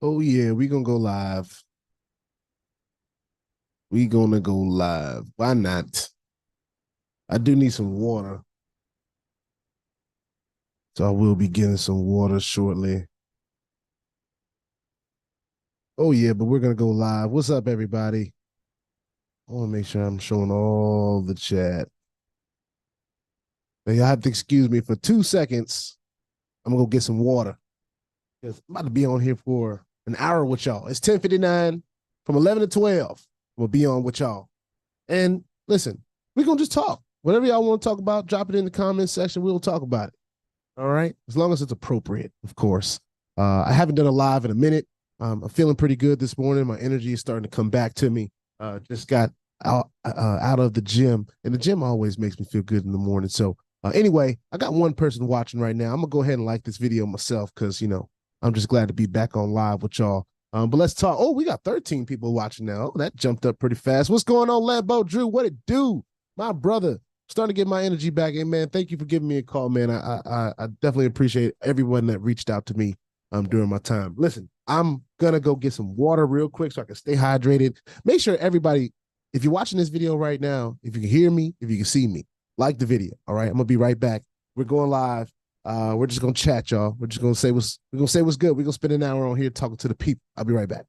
Oh yeah, we gonna go live. We gonna go live. Why not? I do need some water, so I will be getting some water shortly. Oh yeah, but we're gonna go live. What's up, everybody? I want to make sure I'm showing all the chat. Now, y'all have to excuse me for 2 seconds. I'm gonna go get some water because I'm about to be on here for an hour with y'all. It's 10:59 from 11 to 12. We'll be on with y'all. And listen, we're gonna just talk. Whatever y'all want to talk about, drop it in the comments section. We'll talk about it. All right. As long as it's appropriate, of course. I haven't done a live in a minute. I'm feeling pretty good this morning. My energy is starting to come back to me. Just got out of the gym, and the gym always makes me feel good in the morning. So anyway, I got one person watching right now. I'm gonna go ahead and like this video myself because I'm just glad to be back on live with y'all. But let's talk. Oh, we got 13 people watching now. Oh, that jumped up pretty fast. What's going on, Lambo Drew? What it do, my brother? Starting to get my energy back. Hey, man, thank you for giving me a call, man. I definitely appreciate everyone that reached out to me during my time. Listen, I'm gonna go get some water real quick so I can stay hydrated. Make sure everybody, if you're watching this video right now, if you can hear me, if you can see me, like the video. All right, I'm gonna be right back. We're going live. We're just gonna chat, y'all. We're just gonna say what's good. We're gonna spend an hour on here talking to the people. I'll be right back.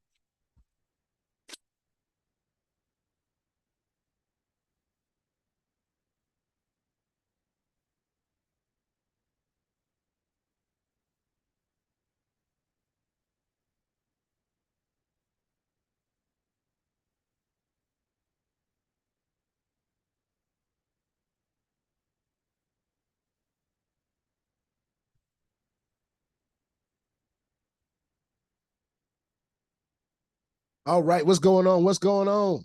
All right, what's going on? What's going on?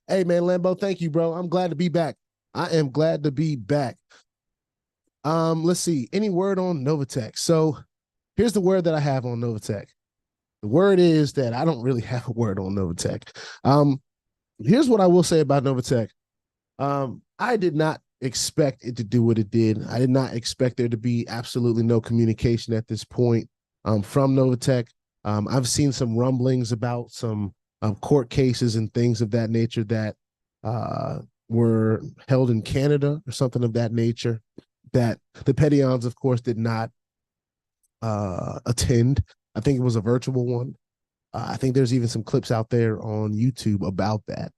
Hey man, Lambo, thank you, bro. I'm glad to be back. I am glad to be back. Let's see. Any word on Novatech? So here's the word that I have on Novatech. The word is that I don't really have a word on Novatech. Here's what I will say about Novatech. I did not expect it to do what it did. I did not expect there to be absolutely no communication at this point from Novatech. I've seen some rumblings about some court cases and things of that nature that were held in Canada or something of that nature that the Petions, of course, did not attend. I think it was a virtual one. I think there's even some clips out there on YouTube about that.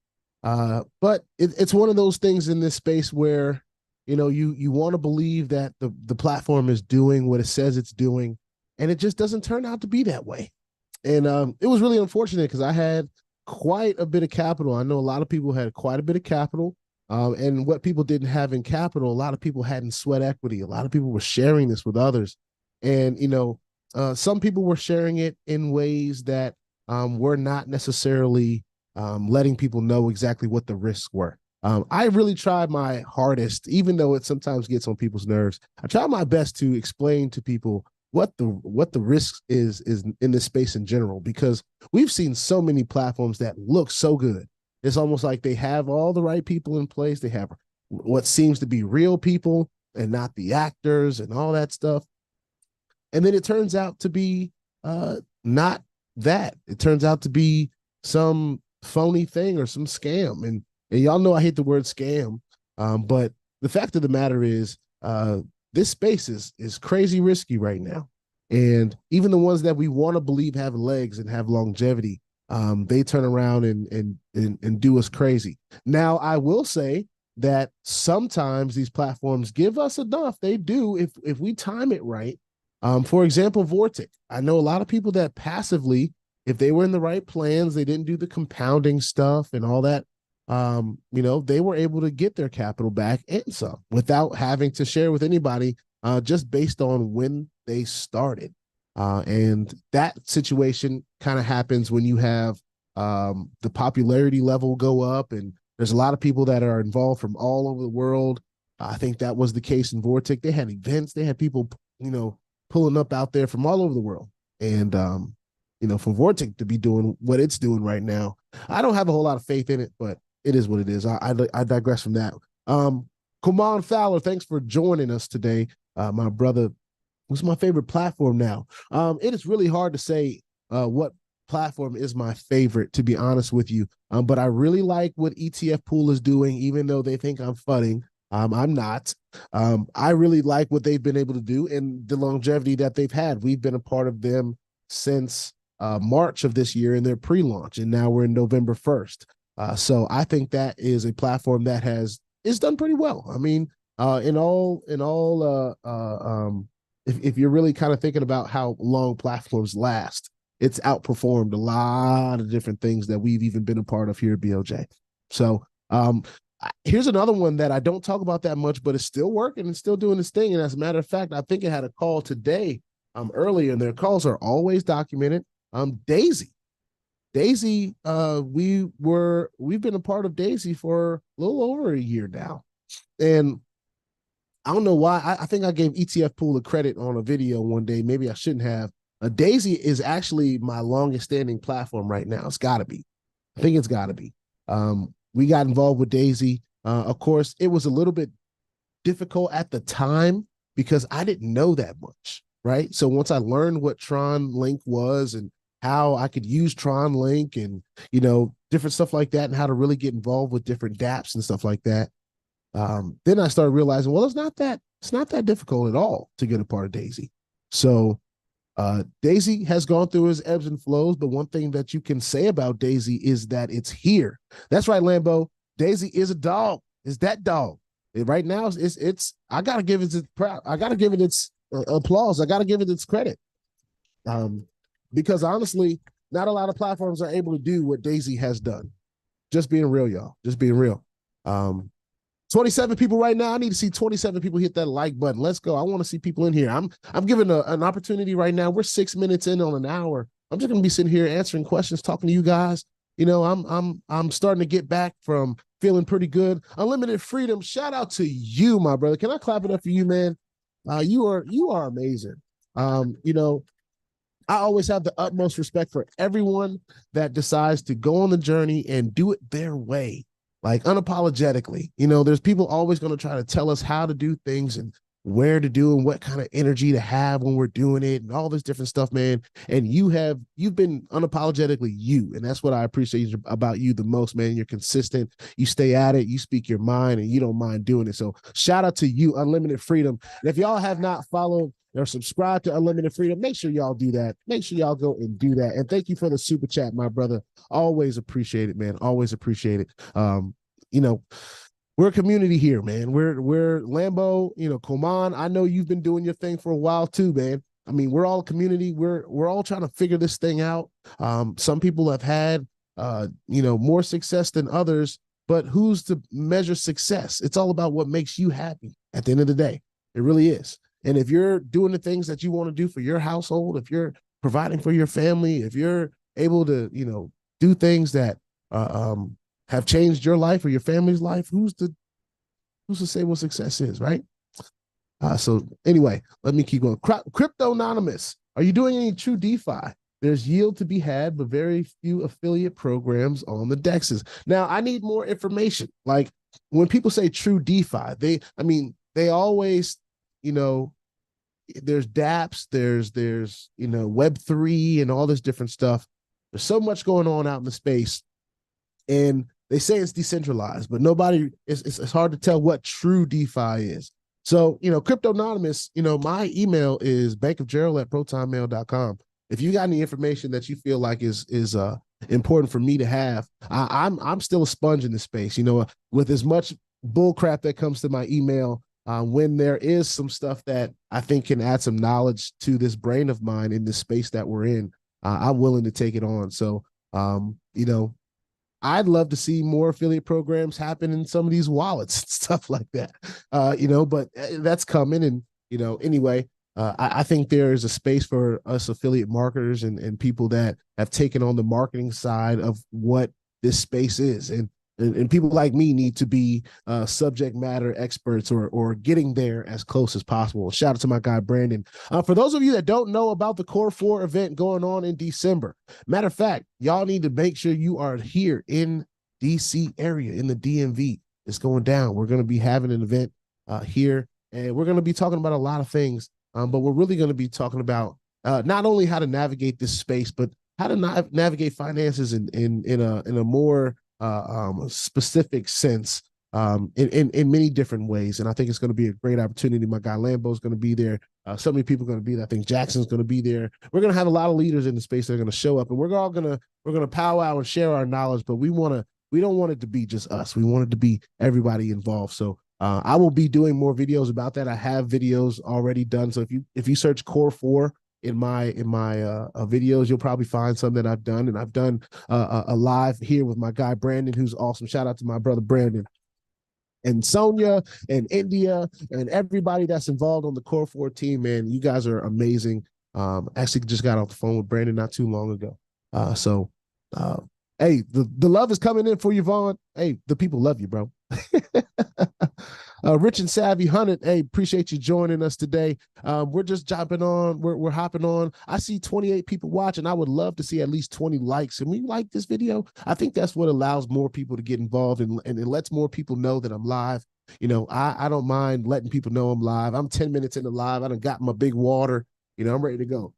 But it's one of those things in this space where you want to believe that the platform is doing what it says it's doing, and it just doesn't turn out to be that way. And it was really unfortunate because I had quite a bit of capital. I know a lot of people had quite a bit of capital. And what people didn't have in capital, a lot of people had in sweat equity. A lot of people were sharing this with others. And, some people were sharing it in ways that were not necessarily letting people know exactly what the risks were. I really tried my hardest, even though it sometimes gets on people's nerves. I tried my best to explain to people what the risk is in this space in general, because we've seen so many platforms that look so good. It's almost like they have all the right people in place. They have what seems to be real people and not the actors and all that stuff. And then it turns out to be not that. It turns out to be some phony thing or some scam. And y'all know I hate the word scam, but the fact of the matter is, this space is crazy risky right now. And even the ones that we want to believe have legs and have longevity, they turn around and do us crazy. Now, I will say that sometimes these platforms give us enough. They do if we time it right. For example, Vortic. I know a lot of people that passively, if they were in the right plans, they didn't do the compounding stuff and all that. They were able to get their capital back and some without having to share with anybody, just based on when they started. And that situation kind of happens when you have the popularity level go up, and there's a lot of people that are involved from all over the world. I think that was the case in Vortic. They had events, they had people, pulling up out there from all over the world. And, for Vortic to be doing what it's doing right now, I don't have a whole lot of faith in it, but it is what it is. I digress from that. Kuman Fowler, thanks for joining us today. My brother, what's my favorite platform now? It is really hard to say what platform is my favorite, to be honest with you. But I really like what ETF Pool is doing, even though they think I'm fudding. I'm not. I really like what they've been able to do and the longevity that they've had. We've been a part of them since March of this year in their pre-launch, and now we're in November 1st. So I think that is a platform that is done pretty well. I mean, if you're really kind of thinking about how long platforms last, it's outperformed a lot of different things that we've even been a part of here at BOJ. So here's another one that I don't talk about that much, but it's still working and still doing its thing. And as a matter of fact, I think it had a call today earlier, and their calls are always documented. Daisy. Daisy, we've been a part of Daisy for a little over a year now. And I don't know why. I think I gave ETF Pool a credit on a video one day. Maybe I shouldn't have. Daisy is actually my longest standing platform right now. It's got to be. I think it's got to be. We got involved with Daisy. Of course, it was a little bit difficult at the time because I didn't know that much, right? So once I learned what Tron Link was and how I could use Tron Link and, different stuff like that and how to really get involved with different dApps and stuff like that, then I started realizing, well, it's not that difficult at all to get a part of Daisy. So Daisy has gone through its ebbs and flows, but one thing that you can say about Daisy is that it's here. That's right, Lambo. Daisy is a dog. It's that dog. Right now, it's. I gotta give it its applause. I gotta give it its credit. Because honestly, not a lot of platforms are able to do what Daisy has done. Just being real, y'all. Just being real. 27 people right now. I need to see 27 people hit that like button. Let's go. I want to see people in here. I'm giving an opportunity right now. We're 6 minutes in on an hour. I'm just gonna be sitting here answering questions, talking to you guys. I'm starting to get back from feeling pretty good. Unlimited Freedom. Shout out to you, my brother. Can I clap it up for you, man? You are amazing. I always have the utmost respect for everyone that decides to go on the journey and do it their way. Like unapologetically, there's people always going to try to tell us how to do things and where to do and what kind of energy to have when we're doing it and all this different stuff, man. And you've been unapologetically you. And that's what I appreciate about you the most, man. You're consistent. You stay at it. You speak your mind and you don't mind doing it. So shout out to you, Unlimited Freedom. And if y'all have not followed or subscribe to Unlimited Freedom, make sure y'all do that. Make sure y'all go and do that. And thank you for the super chat, my brother. Always appreciate it, man. Always appreciate it. We're a community here, man. We're Lambo, Koman. I know you've been doing your thing for a while too, man. I mean, we're all a community. We're all trying to figure this thing out. Some people have had more success than others, but who's to measure success? It's all about what makes you happy at the end of the day. It really is. And if you're doing the things that you want to do for your household, if you're providing for your family, if you're able to, do things that have changed your life or your family's life, who's to say what success is, right? So anyway, let me keep going. Crypto Anonymous, are you doing any true DeFi? There's yield to be had, but very few affiliate programs on the DEXs. Now, I need more information. Like when people say true DeFi, they always, there's dApps, there's Web3 and all this different stuff. There's so much going on out in the space, and they say it's decentralized, but it's hard to tell what true DeFi is. So, Crypto Anonymous, my email is bankofjarol@protonmail.com. If you got any information that you feel like is important for me to have, I'm still a sponge in this space, with as much bull crap that comes to my email. When there is some stuff that I think can add some knowledge to this brain of mine in this space that we're in, I'm willing to take it on. So, I'd love to see more affiliate programs happen in some of these wallets and stuff like that, but that's coming. And, anyway, I think there is a space for us affiliate marketers and people that have taken on the marketing side of what this space is. And people like me need to be subject matter experts or getting there as close as possible. Shout out to my guy, Brandon. For those of you that don't know about the Core 4 event going on in December, matter of fact, y'all need to make sure you are here in DC area, in the DMV. It's going down. We're going to be having an event here, and we're going to be talking about a lot of things, but we're really going to be talking about not only how to navigate this space, but how to navigate finances in a more specific sense, in many different ways. And I think it's going to be a great opportunity. My guy Lambo is going to be there. So many people are going to be there. I think Jackson's going to be there. We're going to have a lot of leaders in the space that are going to show up, and we're going to powwow and share our knowledge. But we don't want it to be just us. We want it to be everybody involved. So I will be doing more videos about that. I have videos already done. So if you search Core 4 in my videos, you'll probably find some that I've done. And I've done a live here with my guy Brandon, who's awesome. Shout out to my brother Brandon, and Sonia and India and everybody that's involved on the Core 4 team. Man, you guys are amazing. Actually just got off the phone with Brandon not too long ago. Hey, the love is coming in for you, Vaughn. Hey, the people love you, bro. Rich and Savvy Hunted, hey, appreciate you joining us today. We're just jumping on. We're hopping on. I see 28 people watching. I would love to see at least 20 likes. And we like this video. I think that's what allows more people to get involved, and it lets more people know that I'm live. You know, I don't mind letting people know I'm live. I'm 10 minutes into live. I done got my big water. You know, I'm ready to go.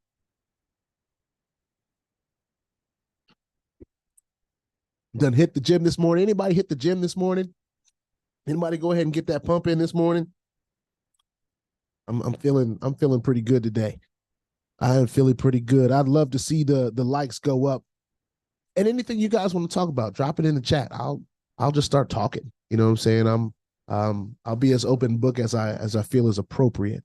Done hit the gym this morning. Anybody hit the gym this morning? Anybody go ahead and get that pump in this morning? I'm feeling pretty good today. I am feeling pretty good. I'd love to see the likes go up. And anything you guys want to talk about, drop it in the chat. I'll just start talking. You know what I'm saying? I'll be as open book as I feel is appropriate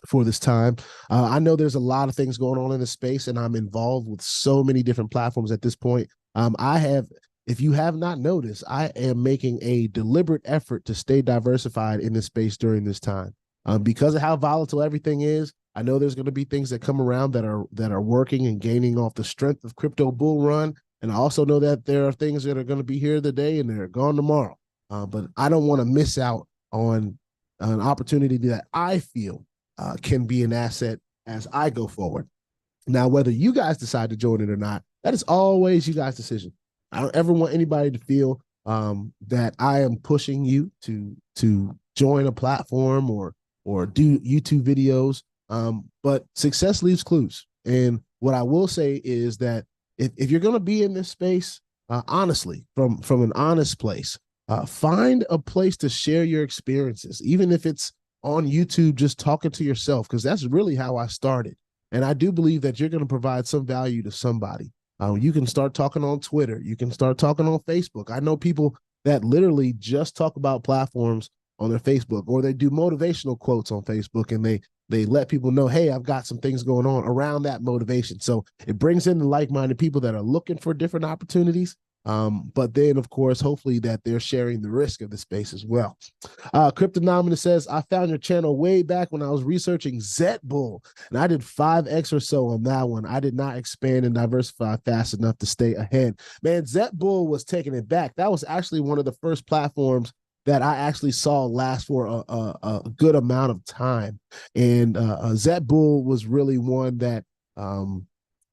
for this time. I know there's a lot of things going on in this space, and I'm involved with so many different platforms at this point. If you have not noticed, I am making a deliberate effort to stay diversified in this space during this time. Because of how volatile everything is, I know there's going to be things that come around that are working and gaining off the strength of crypto bull run. And I also know that there are things that are going to be here today and they're gone tomorrow. But I don't want to miss out on an opportunity that I feel can be an asset as I go forward. Now, whether you guys decide to join it or not, that is always you guys' decision. I don't ever want anybody to feel that I am pushing you to join a platform or do YouTube videos. But success leaves clues. And what I will say is that if you're going to be in this space, honestly, from an honest place, find a place to share your experiences, even if it's on YouTube, just talking to yourself, because that's really how I started. And I do believe that you're going to provide some value to somebody. You can start talking on Twitter. You can start talking on Facebook. I know people that literally just talk about platforms on their Facebook, or they do motivational quotes on Facebook, and they let people know, hey, I've got some things going on around that motivation. So it brings in the like-minded people that are looking for different opportunities. But then, of course, hopefully that they're sharing the risk of the space as well. Cryptonomina says, I found your channel way back when I was researching ZBull, and I did 5X or so on that one. I did not expand and diversify fast enough to stay ahead. Man, ZBull was taking it back. That was actually one of the first platforms that I actually saw last for a good amount of time. And ZBull was really one that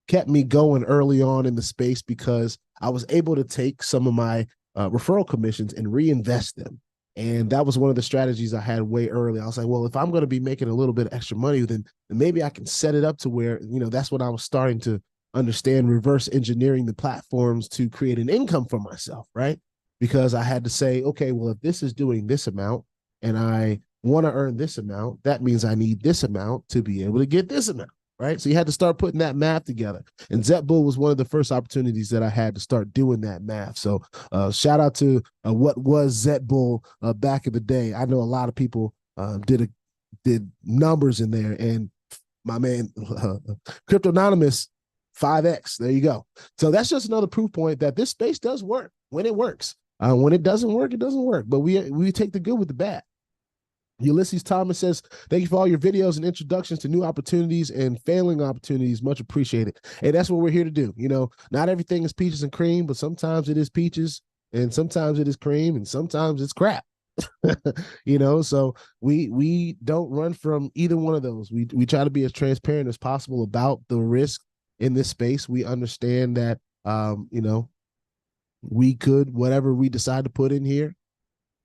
kept me going early on in the space, because I was able to take some of my referral commissions and reinvest them. And that was one of the strategies I had way early. I was like, well, if I'm going to be making a little bit of extra money, then maybe I can set it up to where, you know, that's what I was starting to understand, reverse engineering the platforms to create an income for myself, right? Because I had to say, okay, well, if this is doing this amount and I want to earn this amount, that means I need this amount to be able to get this amount. Right. So you had to start putting that math together. And ZBull was one of the first opportunities that I had to start doing that math. So shout out to what was ZBull back in the day. I know a lot of people did numbers in there. And my man, Cryptononymous, 5X. There you go. So that's just another proof point that this space does work when it works. When it doesn't work, it doesn't work. But we take the good with the bad. Ulysses Thomas says, thank you for all your videos and introductions to new opportunities and failing opportunities. Much appreciated. And that's what we're here to do. You know, not everything is peaches and cream, but sometimes it is peaches and sometimes it is cream and sometimes it's crap. You know, so we don't run from either one of those. We try to be as transparent as possible about the risk in this space. We understand that, you know, we could, whatever we decide to put in here,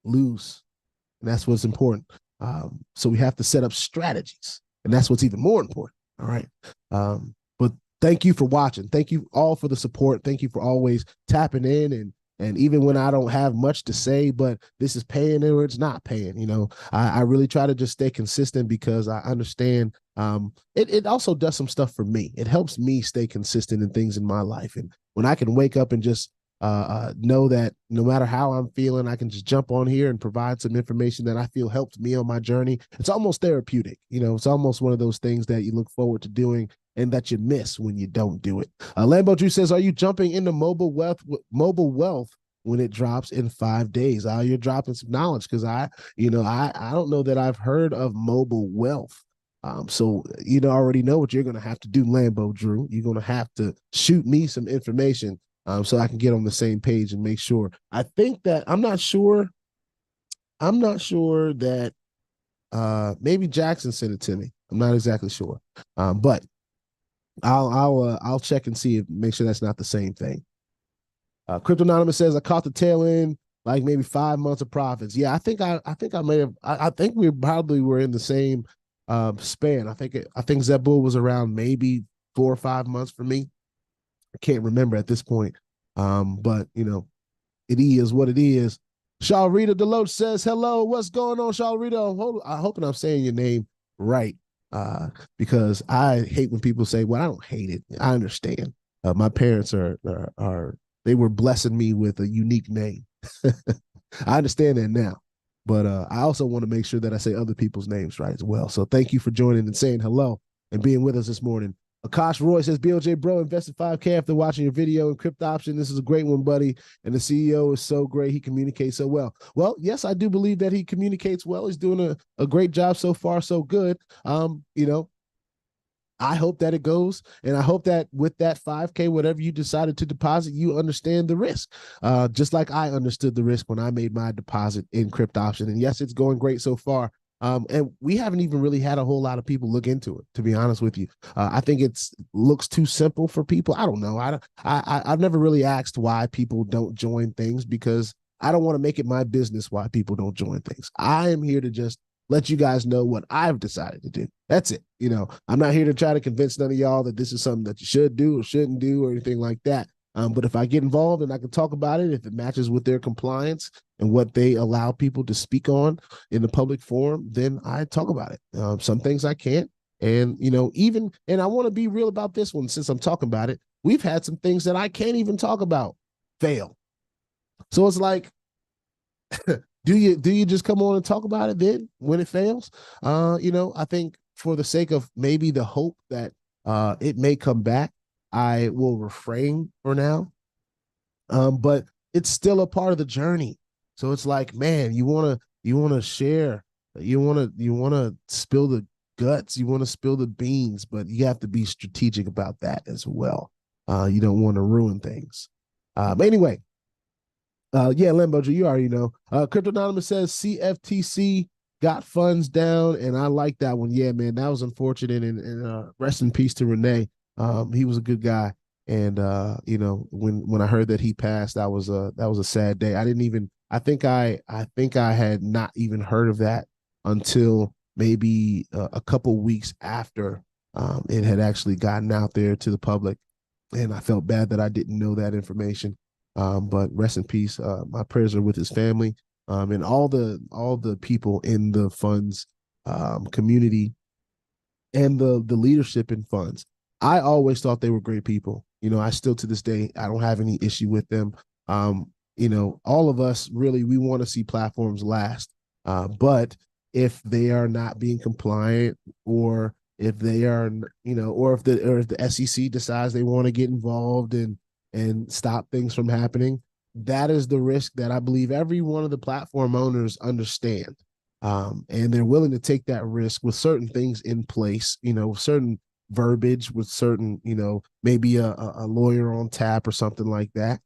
lose. And that's what's important. So we have to set up strategies, and that's what's even more important. All right. But thank you for watching. Thank you all for the support. Thank you for always tapping in, and even when I don't have much to say, but this is paying or it's not paying, I really try to just stay consistent because I understand it also does some stuff for me. It helps me stay consistent in things in my life. And when I can wake up and just know that no matter how I'm feeling, I can just jump on here and provide some information that I feel helped me on my journey. It's almost therapeutic. It's almost one of those things that you look forward to doing and that you miss when you don't do it. Lambo Drew says, are you jumping into mobile wealth when it drops in 5 days? You're dropping some knowledge because I don't know that I've heard of mobile wealth. So already know what you're going to have to do, Lambo Drew. You're going to have to shoot me some information so I can get on the same page and make sure. I think that I'm not sure that maybe Jackson sent it to me. I'm not exactly sure, but I'll check and see make sure that's not the same thing. Crypto Anonymous says I caught the tail end, like maybe 5 months of profits. Yeah, I think I may have. I think we probably were in the same span. I think Zebul was around maybe 4 or 5 months for me. I can't remember at this point. But it is what it is. Shalrita Deloach says, hello, what's going on, Shalrita? I'm hoping I'm saying your name right. Because I hate when people say, well, I don't hate it. I understand. My parents they were blessing me with a unique name. I understand that now. But I also want to make sure that I say other people's names right as well. So thank you for joining and saying hello and being with us this morning. Akash Roy says, BLJ bro, invested 5K after watching your video in crypto option. This is a great one, buddy. And the CEO is so great. He communicates so well. Well, yes, I do believe that he communicates well. He's doing a great job so far, so good. I hope that it goes, and I hope that with that 5K, whatever you decided to deposit, you understand the risk, just like I understood the risk when I made my deposit in crypto option. And yes, it's going great so far. And we haven't even really had a whole lot of people look into it, to be honest with you. I think it looks too simple for people. I don't know. I've never really asked why people don't join things because I don't want to make it my business why people don't join things. I am here to just let you guys know what I've decided to do. That's it. I'm not here to try to convince none of y'all that this is something that you should do or shouldn't do or anything like that. But if I get involved and I can talk about it, if it matches with their compliance and what they allow people to speak on in the public forum, then I talk about it. Some things I can't. And, and I want to be real about this one since I'm talking about it. We've had some things that I can't even talk about fail. So it's like, do you just come on and talk about it then when it fails? I think for the sake of maybe the hope that it may come back, I will refrain for now. But it's still a part of the journey. So it's like, man, you want to share, you want to spill the guts, you want to spill the beans, but you have to be strategic about that as well. You don't want to ruin things. But anyway, yeah, Limbo, you already know. Crypto Anonymous says CFTC got funds down, and I like that one. Yeah, man, that was unfortunate, and rest in peace to Renee. He was a good guy, and when I heard that he passed, that was a sad day. I think I had not even heard of that until maybe a couple weeks after it had actually gotten out there to the public, and I felt bad that I didn't know that information. But rest in peace. My prayers are with his family, and all the people in the funds community and the leadership in funds. I always thought they were great people. I still to this day, I don't have any issue with them. All of us really, we want to see platforms last. But if they are not being compliant, or if they are, or if the SEC decides they want to get involved and stop things from happening, that is the risk that I believe every one of the platform owners understand. And they're willing to take that risk with certain things in place, certain verbiage, with certain, maybe a lawyer on tap or something like that.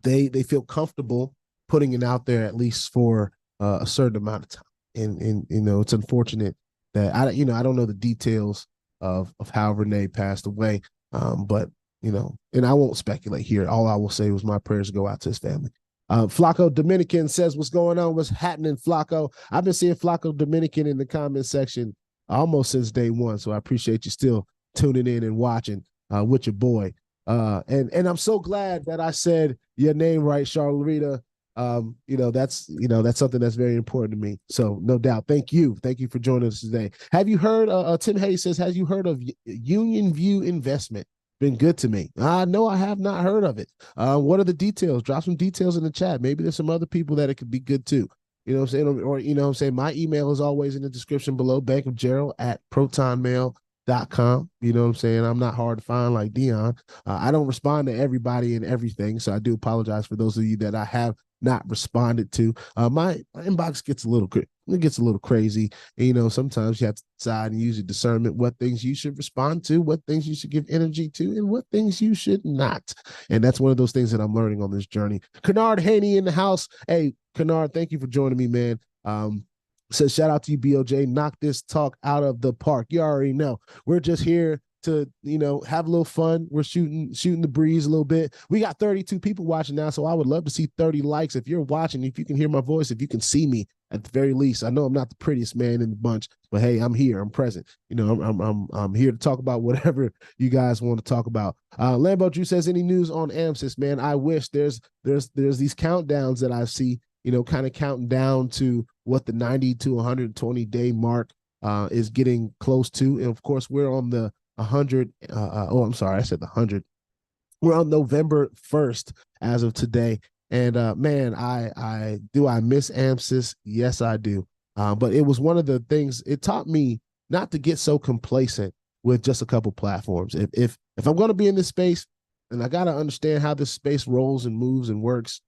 They feel comfortable putting it out there at least for a certain amount of time. And it's unfortunate that I don't know the details of how Renee passed away. But and I won't speculate here. All I will say was my prayers go out to his family. Flacco Dominican says, what's going on? What's happening, Flacco? I've been seeing Flacco Dominican in the comment section almost since day one, so I appreciate you still tuning in and watching with your boy. And I'm so glad that I said your name right, Charlerita. That's something that's very important to me. So no doubt. Thank you for joining us today. Have you heard? Tim Hayes says, "Has you heard of Union View Investment? Been good to me." No, I have not heard of it. What are the details? Drop some details in the chat. Maybe there's some other people that it could be good too. You know what I'm saying? Or you know what I'm saying? My email is always in the description below, bankofgerald@protonmail.com. You know what I'm saying? I'm not hard to find like Dion. I don't respond to everybody and everything, so I do apologize for those of you that I have not responded to. My inbox gets a little crazy. And, you know, sometimes you have to decide and use your discernment what things you should respond to, what things you should give energy to, and what things you should not. And that's one of those things that I'm learning on this journey. Kennard Haney in the house. Hey, Kennard, thank you for joining me, man. Says shout out to you, BOJ. Knock this talk out of the park. You already know. We're just here to, you know, have a little fun. We're shooting the breeze a little bit. We got 32 people watching now, so I would love to see 30 likes. If you're watching, if you can hear my voice, if you can see me at the very least. I know I'm not the prettiest man in the bunch, but hey, I'm here. I'm present. You know, I'm here to talk about whatever you guys want to talk about. Lambo Drew says, any news on AMSIS, man? I wish. There's these countdowns that I see, you know, kind of counting down to what the 90 to 120 day mark is getting close to. And of course, we're on the 100. I'm sorry, I said the 100. We're on November 1st as of today. And man, I miss AMSIS? Yes, I do. But it was one of the things, it taught me not to get so complacent with just a couple platforms. If I'm going to be in this space, and I got to understand how this space rolls and moves and works,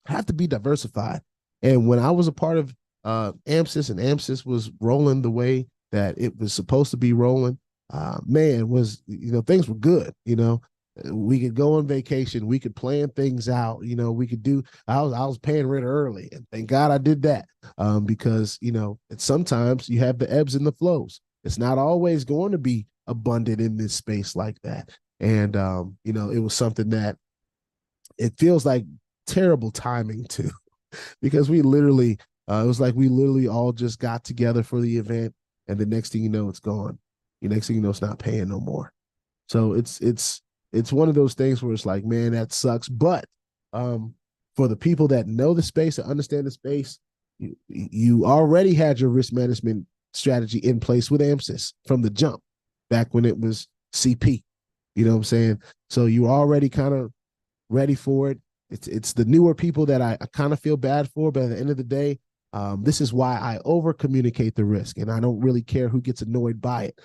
I have to be diversified. And when I was a part of AMSIS, and AMSIS was rolling the way that it was supposed to be rolling, things were good. You know, we could go on vacation, we could plan things out. You know, we could do. I was paying rent early, and thank God I did that, because you know, sometimes you have the ebbs and the flows. It's not always going to be abundant in this space like that. And you know, it was something that it feels like terrible timing too, because we literally, it was like we literally all just got together for the event, and the next thing you know, it's gone. The next thing you know, it's not paying no more. So it's one of those things where it's like, man, that sucks. But for the people that know the space and understand the space, you already had your risk management strategy in place with AMSIS from the jump, back when it was CP. You know what I'm saying? So you already kind of ready for it. It's the newer people that I kind of feel bad for, but at the end of the day, this is why I over communicate the risk, and I don't really care who gets annoyed by it.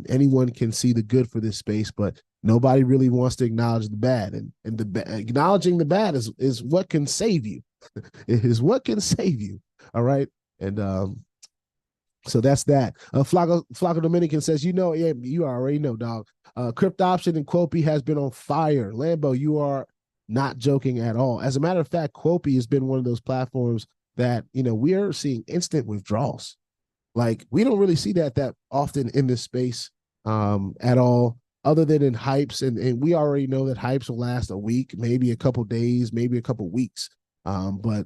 Anyone can see the good for this space, but nobody really wants to acknowledge the bad, and acknowledging the bad is what can save you. It is what can save you. All right. And so that's that. Flaco Dominican says, you know, yeah, you already know, dog. Crypt Option and QUOPI has been on fire. Lambo, you are not joking at all. As a matter of fact, QUOPI has been one of those platforms that, you know, we are seeing instant withdrawals. Like, we don't really see that often in this space at all, other than in hypes. And we already know that hypes will last a week, maybe a couple days, maybe a couple weeks. But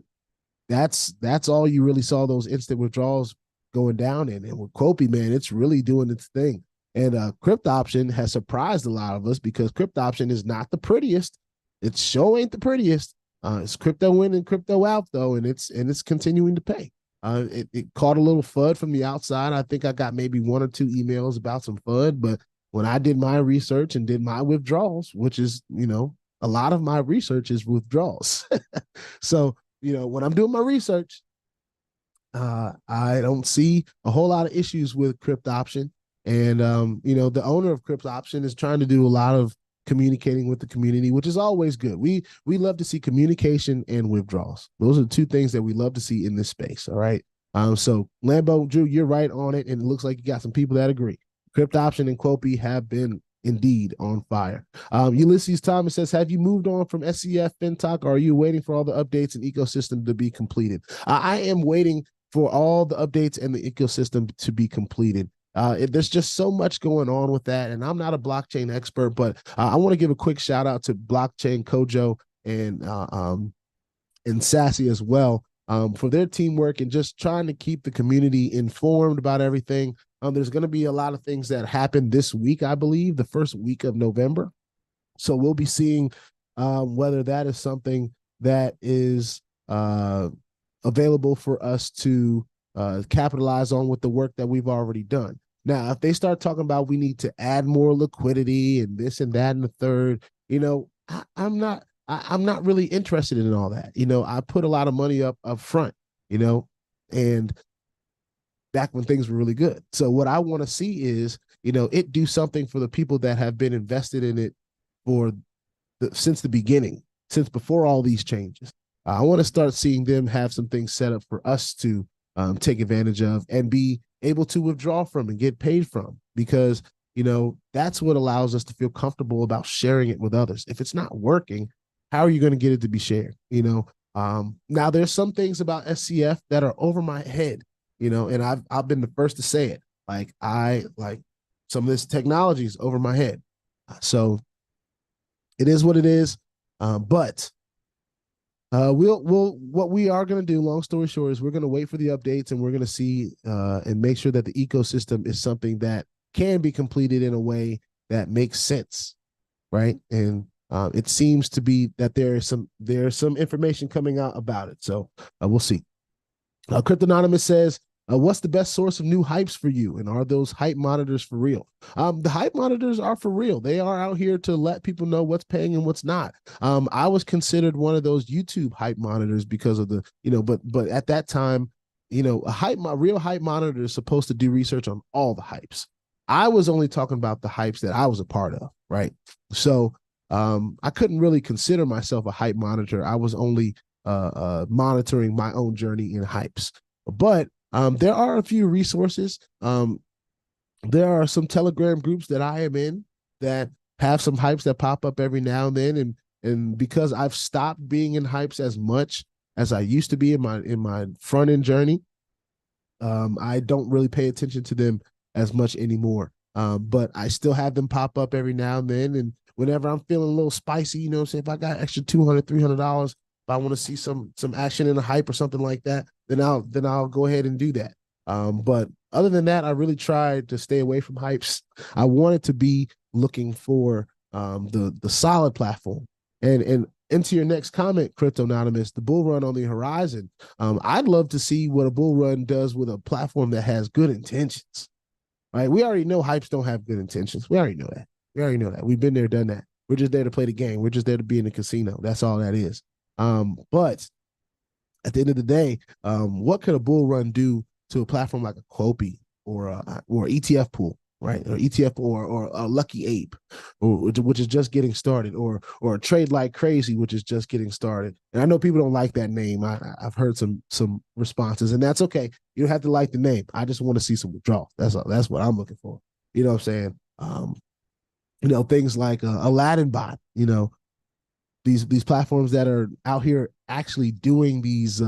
that's all you really saw those instant withdrawals going down in. And with QUOPI, man, it's really doing its thing. And Crypt Option has surprised a lot of us, because Crypt Option is not the prettiest. It sure ain't the prettiest. It's crypto in and crypto out though, and it's continuing to pay. It caught a little FUD from the outside. I think I got maybe 1 or 2 emails about some FUD, but when I did my research and did my withdrawals, which is, you know, a lot of my research is withdrawals. So, you know, when I'm doing my research, I don't see a whole lot of issues with Crypt Option. And, you know, the owner of Crypt Option is trying to do a lot of communicating with the community, which is always good. We love to see communication and withdrawals. Those are the 2 things that we love to see in this space. All right. So Lambo, Drew, you're right on it. And it looks like you got some people that agree. Crypt Option and QUOPI have been indeed on fire. Ulysses Thomas says, have you moved on from SCF FinTocH, or are you waiting for all the updates and ecosystem to be completed? I am waiting for all the updates and the ecosystem to be completed. There's just so much going on with that, and I'm not a blockchain expert, but I want to give a quick shout out to Blockchain Kojo and Sassy as well, for their teamwork and just trying to keep the community informed about everything. There's going to be a lot of things that happen this week, I believe, the first week of November. So we'll be seeing whether that is something that is available for us to capitalize on with the work that we've already done. Now, if they start talking about we need to add more liquidity and this and that and the third, I'm not really interested in all that. I put a lot of money up front, and back when things were really good. So what I want to see is, it do something for the people that have been invested in it since the beginning, since before all these changes. I want to start seeing them have some things set up for us to take advantage of and be able to withdraw from and get paid from, because that's what allows us to feel comfortable about sharing it with others. If it's not working, how are you going to get it to be shared? Now there's some things about SCF that are over my head, and I've been the first to say it. I like some of this technology is over my head. So it is what it is. But what we are going to do, long story short, is we're going to wait for the updates, and we're going to see and make sure that the ecosystem is something that can be completed in a way that makes sense, right? And it seems to be that there's some information coming out about it. So we'll see. Cryptononymous says, what's the best source of new hypes for you? And are those hype monitors for real? The hype monitors are for real. They are out here to let people know what's paying and what's not. I was considered one of those YouTube hype monitors because of the, but at that time, a real hype monitor is supposed to do research on all the hypes. I was only talking about the hypes that I was a part of, right? So I couldn't really consider myself a hype monitor. I was only monitoring my own journey in hypes. But there are a few resources. There are some Telegram groups that I am in that have some hypes that pop up every now and then. And because I've stopped being in hypes as much as I used to be in my front end journey, I don't really pay attention to them as much anymore. But I still have them pop up every now and then. And whenever I'm feeling a little spicy, say if I got extra $200, $300, if I want to see some action in a hype or something like that, then I'll go ahead and do that. But other than that, I really tried to stay away from hypes. I wanted to be looking for the solid platform. And into your next comment, Cryptononymous, the bull run on the horizon. I'd love to see what a bull run does with a platform that has good intentions. Right? We already know hypes don't have good intentions. We already know that. We've been there, done that. We're just there to play the game. We're just there to be in the casino. That's all that is. But at the end of the day, what could a bull run do to a platform like a QUOPI or ETF pool, right? Or ETF or a Lucky Ape, which is just getting started, or a Trade Like Crazy, which is just getting started. And I know people don't like that name. I've heard some responses, and that's okay. You don't have to like the name. I just want to see some withdrawals. That's all. That's what I'm looking for. You know what I'm saying? Things like Aladdin bot. These platforms that are out here actually doing these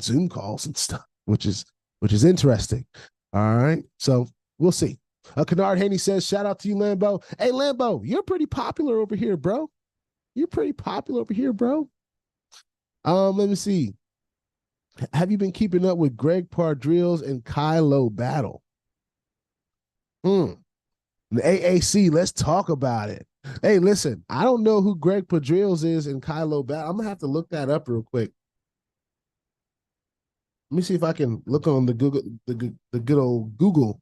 Zoom calls and stuff, which is interesting. All right, so we'll see. Kennard Haney says, shout out to you, Lambo. Hey, Lambo, you're pretty popular over here, bro. Let me see. Have you been keeping up with Greg Pardril's and Kylo battle? The AAC, let's talk about it. Hey, listen, I don't know who Greg Pardrills is in Kylo battle. I'm gonna have to look that up real quick. Let me see if I can look on the Google, the good old Google.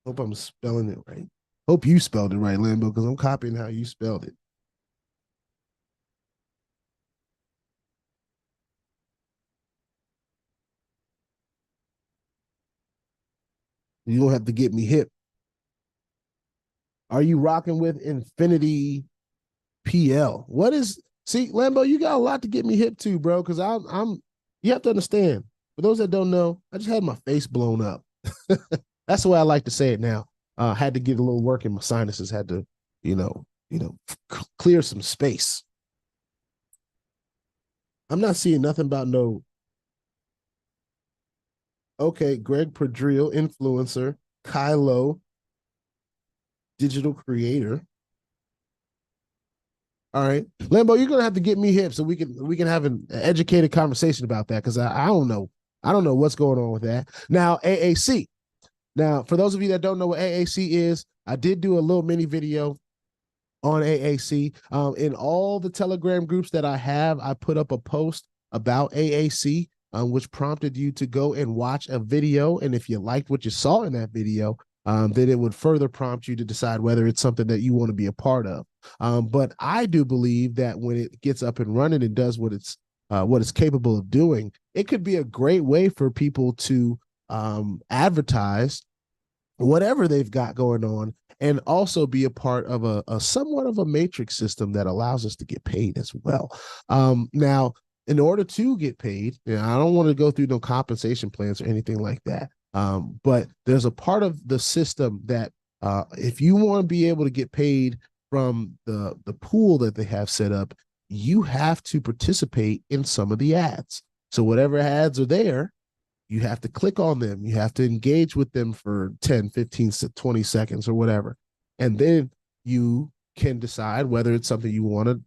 Hope I'm spelling it right. Hope you spelled it right, Lambo, because I'm copying how you spelled it. You don't have to get me hip. Are you rocking with Infinity PL? What is, see, Lambo, you got a lot to get me hip to, bro, because I'm you have to understand. For those that don't know, I just had my face blown up. That's the way I like to say it now. Had to get a little work in my sinuses, had to, clear some space. I'm not seeing nothing about no. Okay, Greg Perdriel, influencer, Kylo. digital creator. All right, Lambo, you're gonna have to get me hip so we can have an educated conversation about that, because I don't know. I don't know what's going on with that. Now, AAC. Now, for those of you that don't know what AAC is, I did do a little mini video on AAC. In all the Telegram groups that I have, I put up a post about AAC, which prompted you to go and watch a video. And if you liked what you saw in that video, then it would further prompt you to decide whether it's something that you want to be a part of. But I do believe that when it gets up and running and does what it's capable of doing, it could be a great way for people to advertise whatever they've got going on, and also be a part of a somewhat of a matrix system that allows us to get paid as well. Now, in order to get paid, I don't want to go through no compensation plans or anything like that. But there's a part of the system that if you want to be able to get paid from the pool that they have set up, you have to participate in some of the ads. So whatever ads are there, you have to click on them. You have to engage with them for 10, 15, 20 seconds or whatever. And then you can decide whether it's something you want to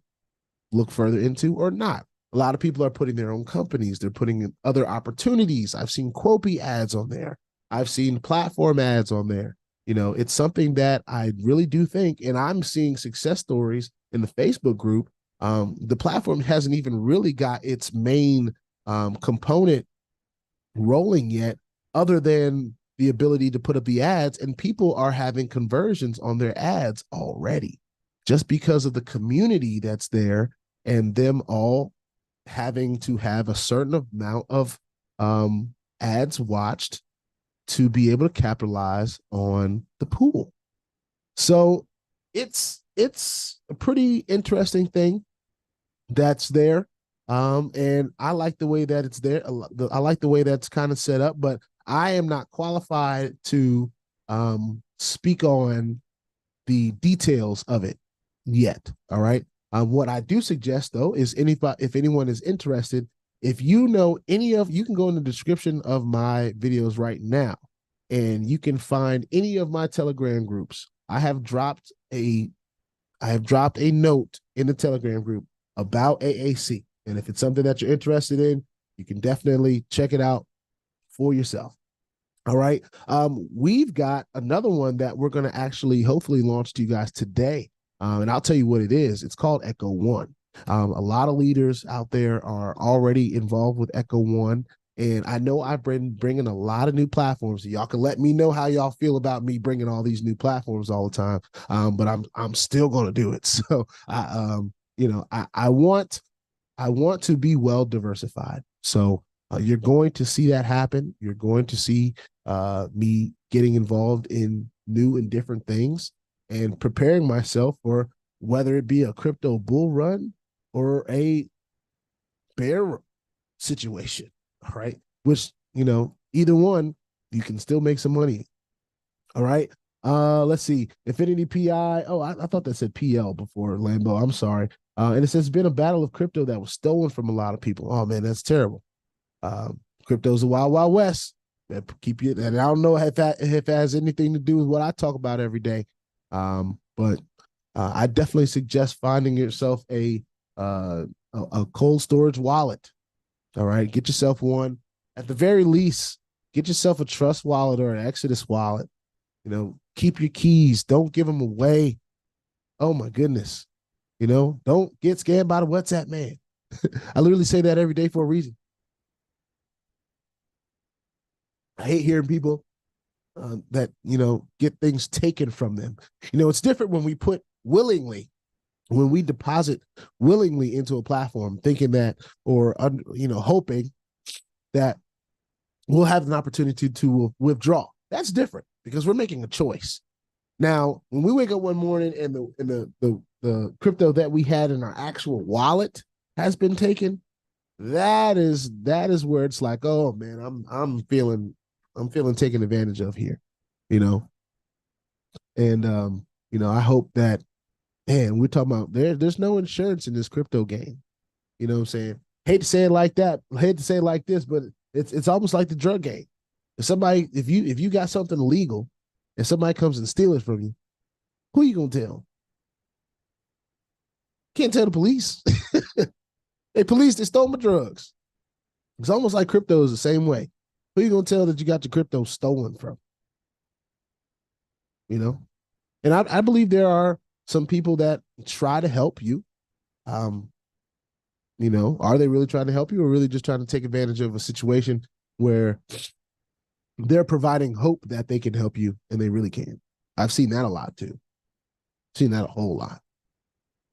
look further into or not. A lot of people are putting their own companies. They're putting in other opportunities. I've seen QUOPI ads on there. I've seen platform ads on there. It's something that I really do think, and I'm seeing success stories in the Facebook group. The platform hasn't even really got its main component rolling yet, other than the ability to put up the ads, and people are having conversions on their ads already, just because of the community that's there and them all having to have a certain amount of ads watched to be able to capitalize on the pool. So it's a pretty interesting thing that's there. And I like the way that it's there. I like the way that's kind of set up, but I am not qualified to speak on the details of it yet. All right. What I do suggest, though, is if anyone is interested, if you know you can go in the description of my videos right now, and you can find any of my Telegram groups. I have dropped a note in the Telegram group about AAC. And if it's something that you're interested in, you can definitely check it out for yourself. All right. We've got another one that we're going to actually hopefully launch to you guys today. And I'll tell you what it is. It's called Echo One. A lot of leaders out there are already involved with Echo One. And I know I've been bringing a lot of new platforms. So y'all can let me know how y'all feel about me bringing all these new platforms all the time. But I'm still going to do it. So I want to be well diversified. So you're going to see that happen. You're going to see me getting involved in new and different things and preparing myself for whether it be a crypto bull run or a bear situation. All right. Which, either one, you can still make some money. All right. Let's see. Infinity PI. Oh, I thought that said PL before, Lambo. I'm sorry. And it says it's been a battle of crypto that was stolen from a lot of people. Oh man, that's terrible. Crypto's a wild, wild west. Keep you, and I don't know if it has anything to do with what I talk about every day. But I definitely suggest finding yourself a cold storage wallet. All right, get yourself one. At the very least, get yourself a Trust wallet or an Exodus wallet. Keep your keys. Don't give them away. Oh my goodness. Don't get scammed by the WhatsApp man. I literally say that every day for a reason. I hate hearing people that, get things taken from them. It's different when we when we deposit willingly into a platform thinking that, or, hoping that we'll have an opportunity to withdraw. That's different because we're making a choice. Now, when we wake up one morning and the crypto that we had in our actual wallet has been taken, that is where it's like, oh man, I'm feeling taken advantage of here, and I hope that, man, we're talking about there's no insurance in this crypto game. You know what I'm saying? Hate to say it like that, hate to say it like this, but it's almost like the drug game. If you got something illegal and somebody comes and steals it from you, Who you gonna tell? Can't tell the police. Hey, police, they stole my drugs. It's almost like crypto is the same way. Who you gonna tell that you got your crypto stolen from? You know? And I believe there are some people that try to help you. Are they really trying to help you or really just trying to take advantage of a situation where they're providing hope that they can help you and they really can? I've seen that a lot too. Seen that a whole lot.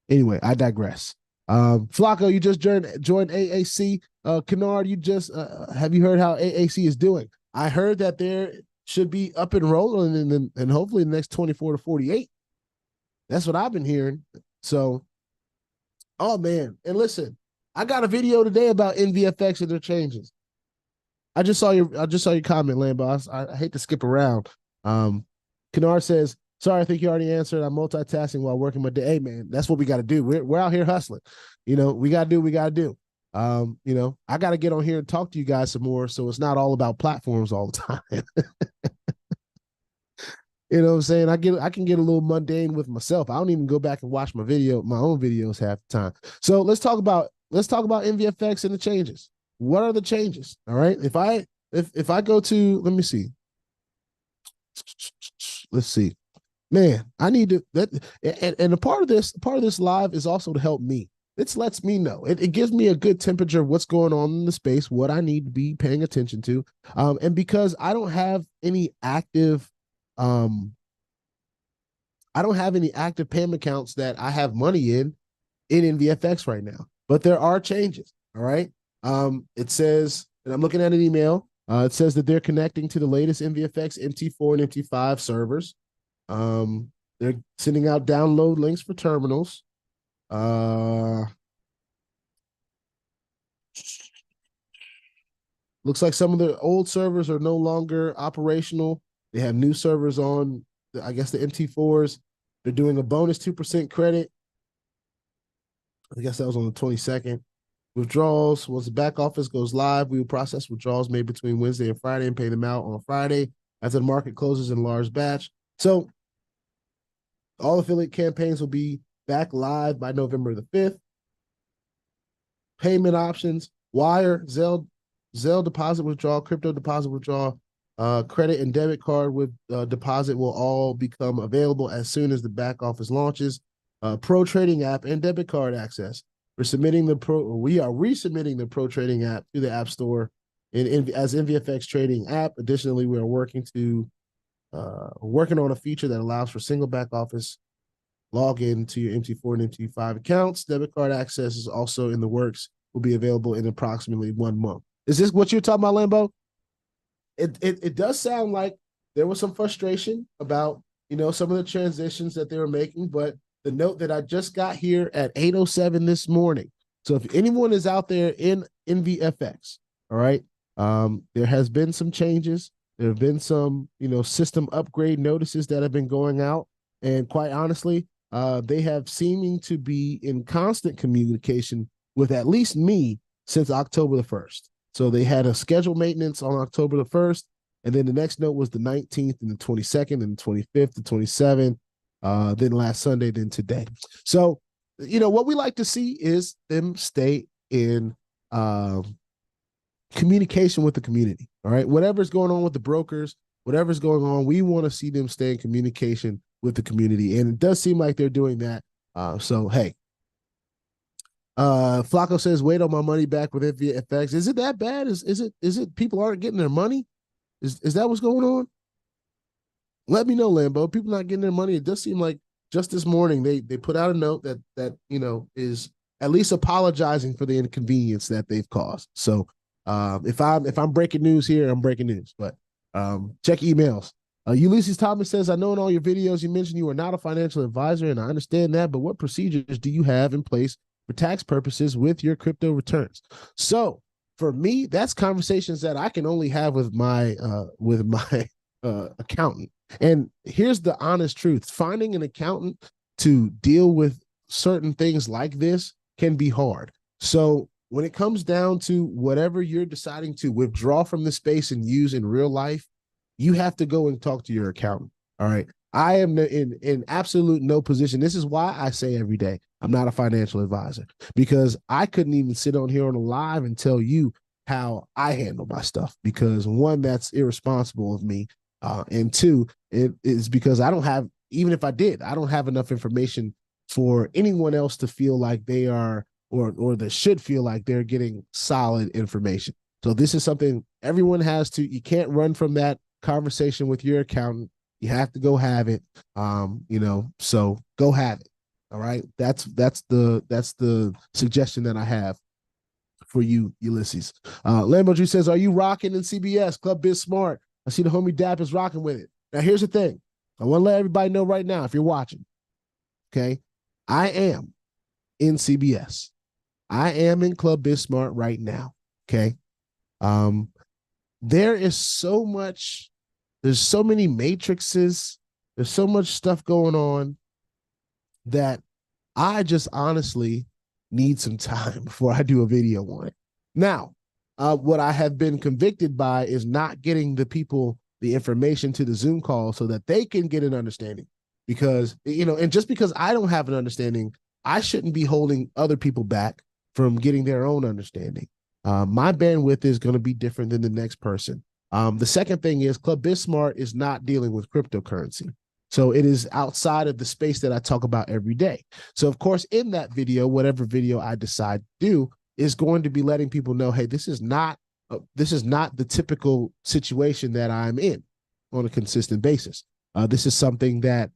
Anyway, I digress. Flacco, you just joined AAC. Kennard, you just have you heard how AAC is doing? I heard that there should be up and rolling and hopefully in the next 24 to 48. That's what I've been hearing. So, oh man. And listen, I got a video today about NVFX and their changes. I just saw your comment, Lambo. I hate to skip around. Kennard says, sorry, I think you already answered. I'm multitasking while working my day. Hey, man, that's what we got to do. We're out here hustling. We got to do what we got to do. I got to get on here and talk to you guys some more so it's not all about platforms all the time. You know what I'm saying? I can get a little mundane with myself. I don't even go back and watch my own videos half the time. So let's talk about NVFX and the changes. What are the changes? All right. If I go to, let me see. Let's see. Man, I need to and a part of this live is also to help me. It lets me know. It gives me a good temperature of what's going on in the space, what I need to be paying attention to. And because I don't have any active PAM accounts that I have money in NVFX right now. But there are changes. All right. It says, and I'm looking at an email. It says that they're connecting to the latest NVFX MT4 and MT5 servers. They're sending out download links for terminals. Looks like some of the old servers are no longer operational. They have new servers on, I guess, the MT4s. They're doing a bonus 2% credit. I guess that was on the 22nd. Withdrawals, once the back office goes live, we will process withdrawals made between Wednesday and Friday and pay them out on Friday after the market closes in large batch. So all affiliate campaigns will be back live by November the 5th. Payment options, wire, Zelle deposit withdrawal, crypto deposit withdrawal, credit and debit card with deposit will all become available as soon as the back office launches. Pro Trading app and debit card access. We are resubmitting the Pro Trading app to the App Store as NVFX Trading app. Additionally, we are working on a feature that allows for single back office login to your MT4 and MT5 accounts. Debit card access is also in the works. Will be available in approximately 1 month. Is this what you're talking about, Lambo? It does sound like there was some frustration about some of the transitions that they were making, but the note that I just got here at 8:07 this morning. So if anyone is out there in NVFX, all right, there has been some changes. There have been some, system upgrade notices that have been going out. And quite honestly, they have seeming to be in constant communication with at least me since October the 1st. So they had a scheduled maintenance on October the 1st. And then the next note was the 19th and the 22nd and the 25th, the 27th. Then last Sunday, then today. So, what we like to see is them stay in communication with the community. All right. Whatever's going on with the brokers, whatever's going on, we want to see them stay in communication with the community. And it does seem like they're doing that. So, hey. Flacco says, wait on my money back with NVFX. Is it that bad? Is it people aren't getting their money? Is that what's going on? Let me know, Lambo. People not getting their money. It does seem like just this morning they put out a note that is at least apologizing for the inconvenience that they've caused. So if I'm breaking news here, I'm breaking news. But check emails. Ulysses Thomas says, I know in all your videos you mentioned you are not a financial advisor, and I understand that, but what procedures do you have in place for tax purposes with your crypto returns? So for me, that's conversations that I can only have with my accountant. And here's the honest truth. Finding an accountant to deal with certain things like this can be hard. So when it comes down to whatever you're deciding to withdraw from the space and use in real life, you have to go and talk to your accountant. All right. I am in absolute no position. This is why I say every day, I'm not a financial advisor, because I couldn't even sit on here on a live and tell you how I handle my stuff, because one, that's irresponsible of me. And two, it is because I don't have, even if I did, I don't have enough information for anyone else to feel like they are, or that should feel like they're getting solid information. So this is something everyone has to, you can't run from that conversation with your accountant. You have to go have it. So go have it. All right. That's the suggestion that I have for you, Ulysses. Lambo G says, are you rocking in CBS? Club Biz Smart. I see the homie Dap is rocking with it. Now, here's the thing. I want to let everybody know right now, if you're watching, okay, I am in CBS. I am in Club Biz Smart right now. Okay. There is so much, there's so many matrices, there's so much stuff going on that I just honestly need some time before I do a video on it. Now, what I have been convicted by is not getting the people the information to the Zoom call so that they can get an understanding. Because, and just because I don't have an understanding, I shouldn't be holding other people back from getting their own understanding. My bandwidth is going to be different than the next person. The second thing is Club BizSmart is not dealing with cryptocurrency. So it is outside of the space that I talk about every day. So of course, in that video, whatever video I decide to do is going to be letting people know, hey, this is not the typical situation that I'm in on a consistent basis. This is something that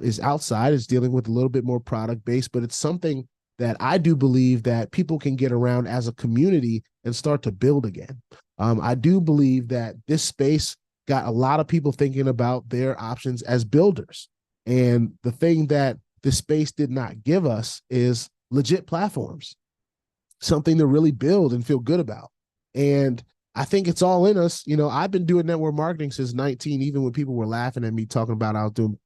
is outside, is dealing with a little bit more product based, but it's something that I do believe that people can get around as a community and start to build again. I do believe that this space got a lot of people thinking about their options as builders. And the thing that this space did not give us is legit platforms, something to really build and feel good about. And I think it's all in us. I've been doing network marketing since 19, even when people were laughing at me talking about I was doing,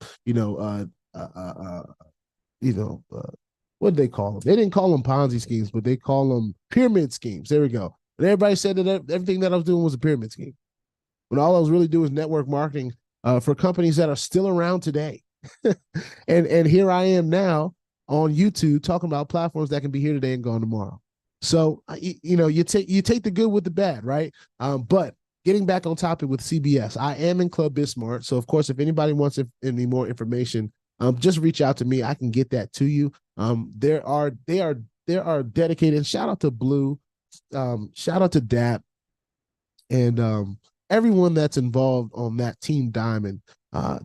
what did they call them? They didn't call them Ponzi schemes, but they call them pyramid schemes. There we go. And everybody said that everything that I was doing was a pyramid scheme, when all I was really doing was network marketing for companies that are still around today. and here I am now on YouTube talking about platforms that can be here today and gone tomorrow. So, you take the good with the bad, right? But getting back on topic with CBS, I am in Club BizSmart. So, of course, if anybody wants any more information, just reach out to me. I can get that to you. They are dedicated. Shout out to Blue. Shout out to DAP. And everyone that's involved on that Team Diamond.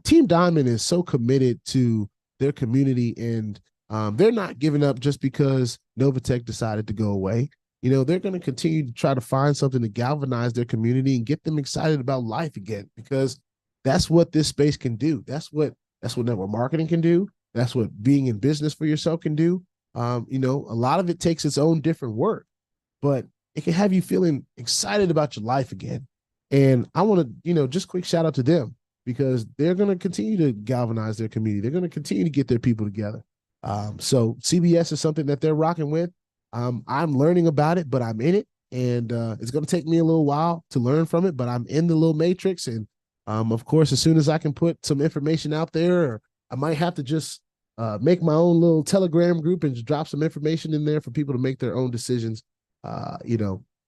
Team Diamond is so committed to their community, and they're not giving up just because Novatech decided to go away. They're going to continue to try to find something to galvanize their community and get them excited about life again, because that's what this space can do. That's what network marketing can do. That's what being in business for yourself can do. A lot of it takes its own different work, but it can have you feeling excited about your life again. And I want to, just quick shout out to them, because they're going to continue to galvanize their community. They're going to continue to get their people together. So CBS is something that they're rocking with. I'm learning about it, but I'm in it. And it's going to take me a little while to learn from it, but I'm in the little matrix. And of course, as soon as I can put some information out there, or I might have to just make my own little Telegram group and just drop some information in there for people to make their own decisions.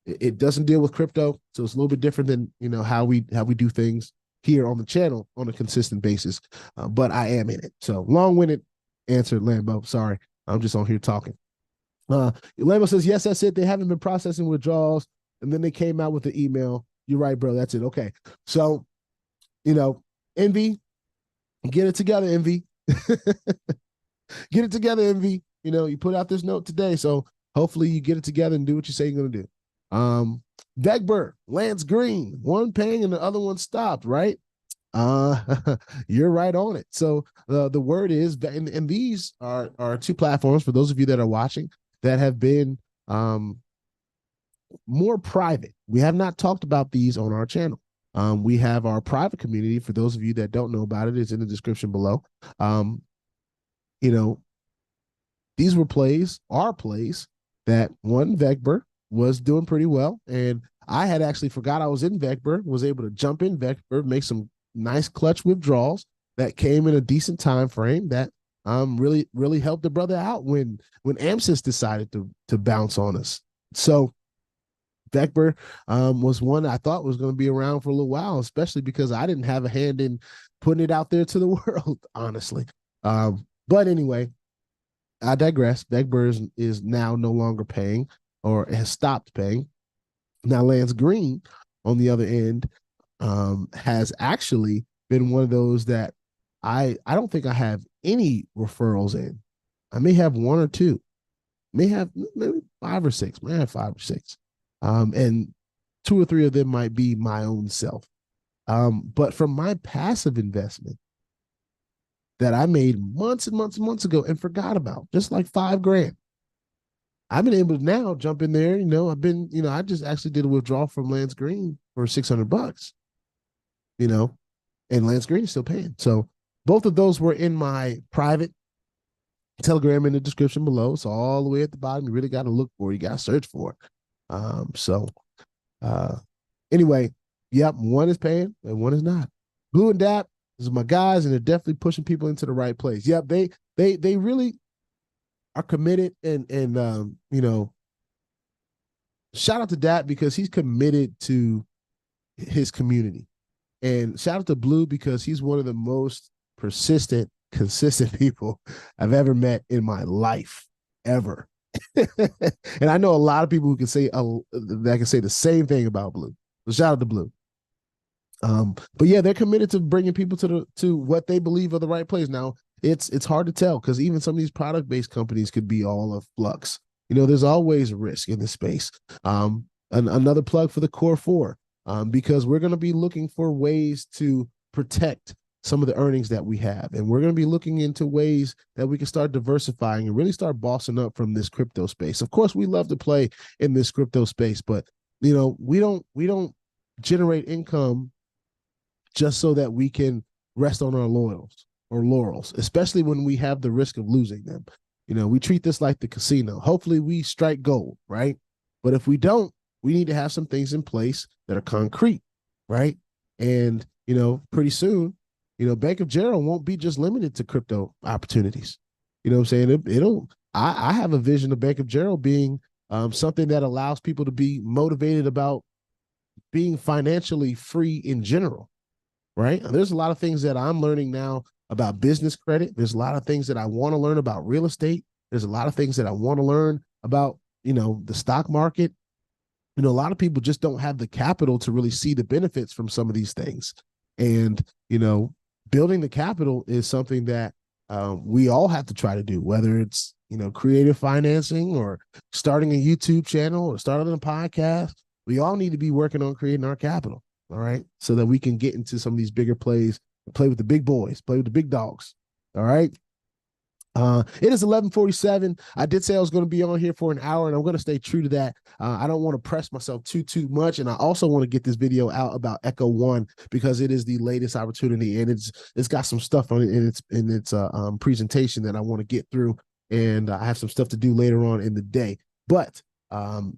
It doesn't deal with crypto, so it's a little bit different than how we do things here on the channel on a consistent basis. But I am in it. So long-winded answer, Lambo. Sorry, I'm just on here talking. Lambo says, yes, that's it. They haven't been processing withdrawals, and then they came out with the email. You're right, bro. That's it. Okay. So, Envy, get it together, Envy. Get it together, Envy. You put out this note today, so hopefully you get it together and do what you say you're going to do. Vegber, Lance Green, one paying and the other one stopped, right? You're right on it. So the word is, and these are two platforms for those of you that are watching that have been more private. We have not talked about these on our channel. We have our private community. For those of you that don't know about it, it's in the description below. These were plays that one, Vegber was doing pretty well, and I had actually forgot I was in Vector, was able to jump in Vector, make some nice clutch withdrawals that came in a decent time frame that really helped the brother out when AMSIS decided to bounce on us. So Beckber was one I thought was going to be around for a little while, especially because I didn't have a hand in putting it out there to the world, honestly. But anyway, I digress. Beckber is now no longer paying or has stopped paying. Now Lance Green, on the other end, has actually been one of those that I don't think I have any referrals in. I may have one or two, may have maybe 5 or 6, may have 5 or 6. And 2 or 3 of them might be my own self. But from my passive investment that I made months and months and months ago and forgot about, just like $5,000, I've been able to now jump in there. I just actually did a withdrawal from Lance Green for $600, and Lance Green is still paying. So both of those were in my private Telegram in the description below. So all the way at the bottom, you really got to look for it. You got to search for it. Anyway, yep, one is paying and one is not. Blue and Dap, these are my guys, and they're definitely pushing people into the right place. Yep, they really are committed, and shout out to Dap because he's committed to his community. And shout out to Blue because he's one of the most persistent, consistent people I've ever met in my life, ever. And I know a lot of people who can say the same thing about Blue. So shout out to Blue. But yeah, they're committed to bringing people to what they believe are the right place. Now, it's hard to tell because even some of these product-based companies could be all of flux. There's always risk in this space. Another plug for the Core 4, because we're going to be looking for ways to protect some of the earnings that we have. And we're going to be looking into ways that we can start diversifying and really start bossing up from this crypto space. Of course, we love to play in this crypto space, but we don't generate income just so that we can rest on our laurels, especially when we have the risk of losing them. We treat this like the casino. Hopefully we strike gold, right? But if we don't, we need to have some things in place that are concrete, right? And, pretty soon, Bank of Gerald won't be just limited to crypto opportunities. You know what I'm saying? I have a vision of Bank of Gerald being something that allows people to be motivated about being financially free in general, right? And there's a lot of things that I'm learning now about business credit. There's a lot of things that I want to learn about real estate. There's a lot of things that I want to learn about, the stock market. A lot of people just don't have the capital to really see the benefits from some of these things. And, building the capital is something that we all have to try to do, whether it's, creative financing or starting a YouTube channel or starting a podcast. We all need to be working on creating our capital, all right, so that we can get into some of these bigger plays, play with the big boys, play with the big dogs, all right? It is 11:47. I did say I was going to be on here for an hour, and I'm going to stay true to that. I don't want to press myself too much, and I also want to get this video out about Echo One because it is the latest opportunity, and it's got some stuff on it in its presentation that I want to get through, and I have some stuff to do later on in the day. But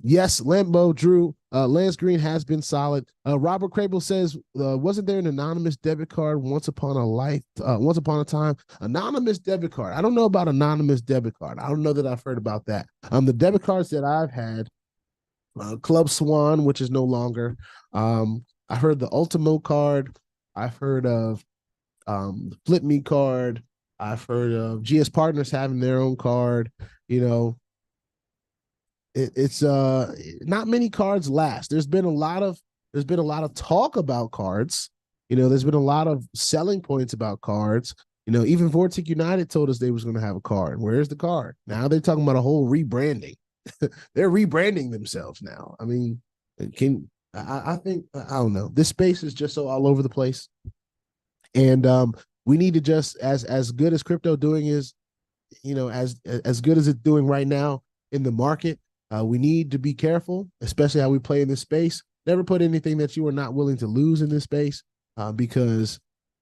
yes, Lambo Drew, Lance Green has been solid. Robert Crable says, wasn't there an anonymous debit card once upon a time? Anonymous debit card. I don't know about anonymous debit card. I don't know that I've heard about that. The debit cards that I've had, Club Swan, which is no longer. I heard the Ultimo card. I've heard of the Flip Me card. I've heard of GS Partners having their own card. It's not many cards last. There's been a lot of talk about cards. There's been a lot of selling points about cards. Even Vortic United told us they was going to have a card. Where's the card? Now they're talking about a whole rebranding. They're rebranding themselves now. I mean, I think, I don't know. This space is just so all over the place. And we need to just, as good as crypto doing is, as good as it's doing right now in the market, we need to be careful, especially how we play in this space. Never put anything that you are not willing to lose in this space, because,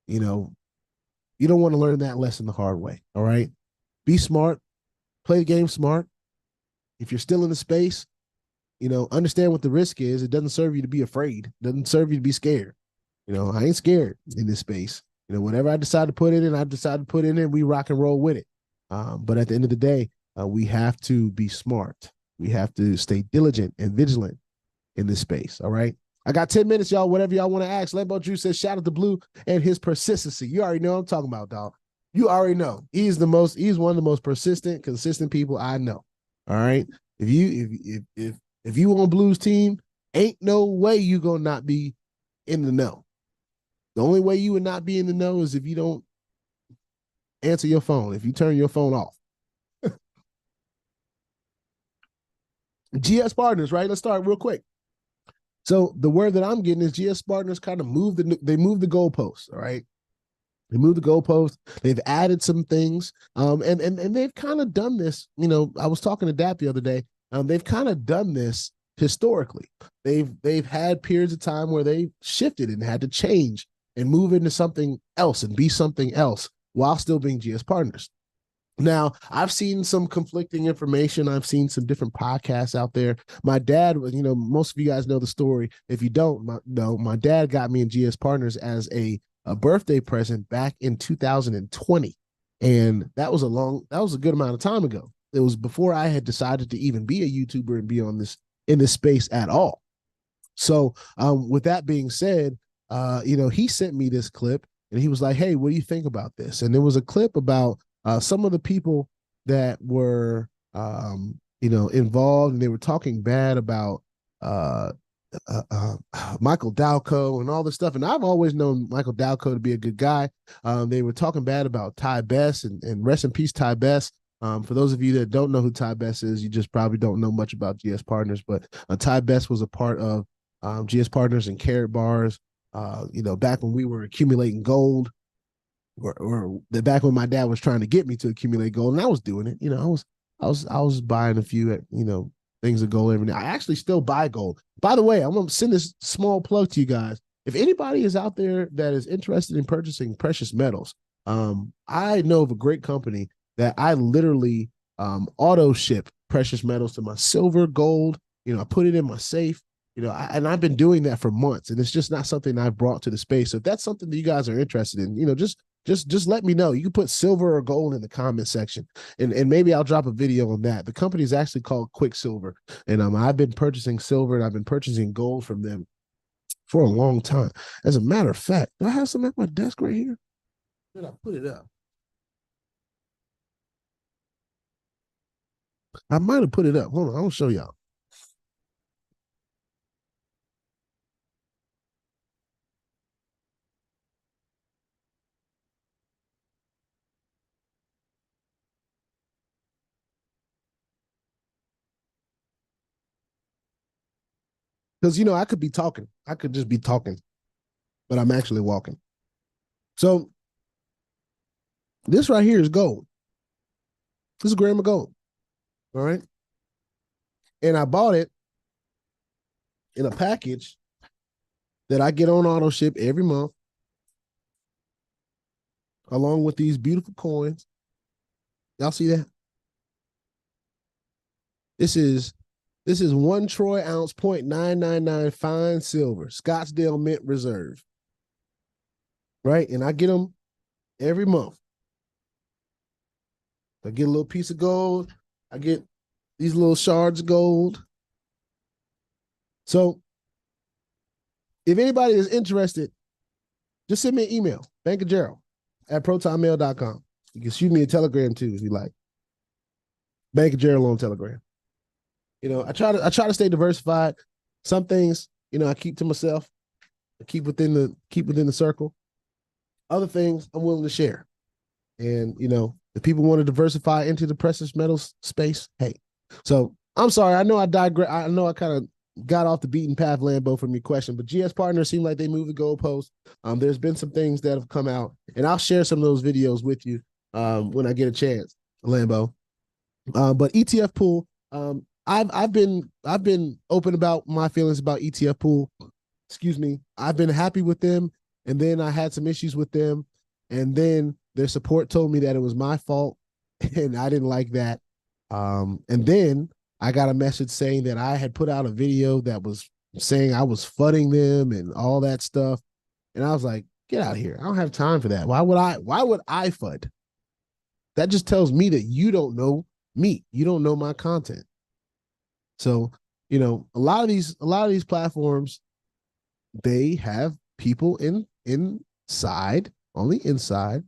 you don't want to learn that lesson the hard way. All right. Be smart, play the game smart. If you're still in the space, understand what the risk is. It doesn't serve you to be afraid. It doesn't serve you to be scared. I ain't scared in this space. Whatever I decide to put in, I decide to put in, we rock and roll with it. But at the end of the day, we have to be smart. We have to stay diligent and vigilant in this space. All right. I got 10 minutes, y'all. Whatever y'all want to ask. Lambo Drew says, shout out to Blue and his persistency. You already know what I'm talking about, dog. You already know. He's one of the most persistent, consistent people I know. All right. If you on Blue's team, ain't no way you gonna not be in the know. The only way you would not be in the know is if you don't answer your phone, if you turn your phone off. GS Partners, right? Let's start real quick. So the word that I'm getting is GS Partners kind of moved the goalposts, all right? They moved the goalposts. They've added some things, and they've kind of done this. I was talking to Dap the other day. They've kind of done this historically. They've had periods of time where they shifted and had to change and move into something else and be something else while still being GS Partners. Now, I've seen some conflicting information. I've seen some different podcasts out there. My dad, most of you guys know the story. If you don't know, my dad got me in GS Partners as a birthday present back in 2020. And that was a good amount of time ago. It was before I had decided to even be a YouTuber and be in this space at all. So with that being said, he sent me this clip and he was like, hey, what do you think about this? And there was a clip about some of the people that were, involved, and they were talking bad about Michael Dalco and all this stuff. And I've always known Michael Dalco to be a good guy. They were talking bad about Ty Best, and rest in peace, Ty Best. For those of you that don't know who Ty Best is, you just probably don't know much about GS Partners, but Ty Best was a part of GS Partners and Carrot Bars, back when we were accumulating gold. Or back when my dad was trying to get me to accumulate gold, and I was doing it. I was buying a few, things of gold every day. I actually still buy gold. By the way, I'm gonna send this small plug to you guys. If anybody is out there that is interested in purchasing precious metals, I know of a great company that I literally auto ship precious metals to my silver, gold. I put it in my safe. And I've been doing that for months, and it's just not something I've brought to the space. So if that's something that you guys are interested in, just let me know. You can put silver or gold in the comment section, and maybe I'll drop a video on that. The company is actually called Quicksilver, and I've been purchasing silver and I've been purchasing gold from them for a long time. As a matter of fact, do I have some at my desk right here? Did I put it up? I might have put it up. Hold on, I'll show y'all. Because, I could be talking. I could just be talking, but I'm actually walking. So this right here is gold. This is a gram of gold. All right. And I bought it in a package that I get on auto ship every month, along with these beautiful coins. Y'all see that? This is 1 troy ounce, 0.999 fine silver, Scottsdale Mint Reserve. Right? And I get them every month. I get a little piece of gold. I get these little shards of gold. So if anybody is interested, just send me an email, bankofgerald@protonmail.com. You can shoot me a telegram too if you like. Bank of Gerald on Telegram. I try to stay diversified. Some things, I keep to myself. I keep within the circle. Other things I'm willing to share. And if people want to diversify into the precious metals space, hey. So I'm sorry. I know I digress. I know I kind of got off the beaten path, Lambo, from your question, but GS Partners seem like they moved the goalpost. There's been some things that have come out, and I'll share some of those videos with you when I get a chance, Lambo. But ETF pool, I've been open about my feelings about ETF pool. Excuse me. I've been happy with them, and then I had some issues with them, and then their support told me that it was my fault, and I didn't like that. And then I got a message saying that I had put out a video that was saying I was fudding them and all that stuff. And I was like, Get out of here. I don't have time for that. Why would I FUD? That just tells me that you don't know me. You don't know my content. So, a lot of these platforms, they have people inside, only inside,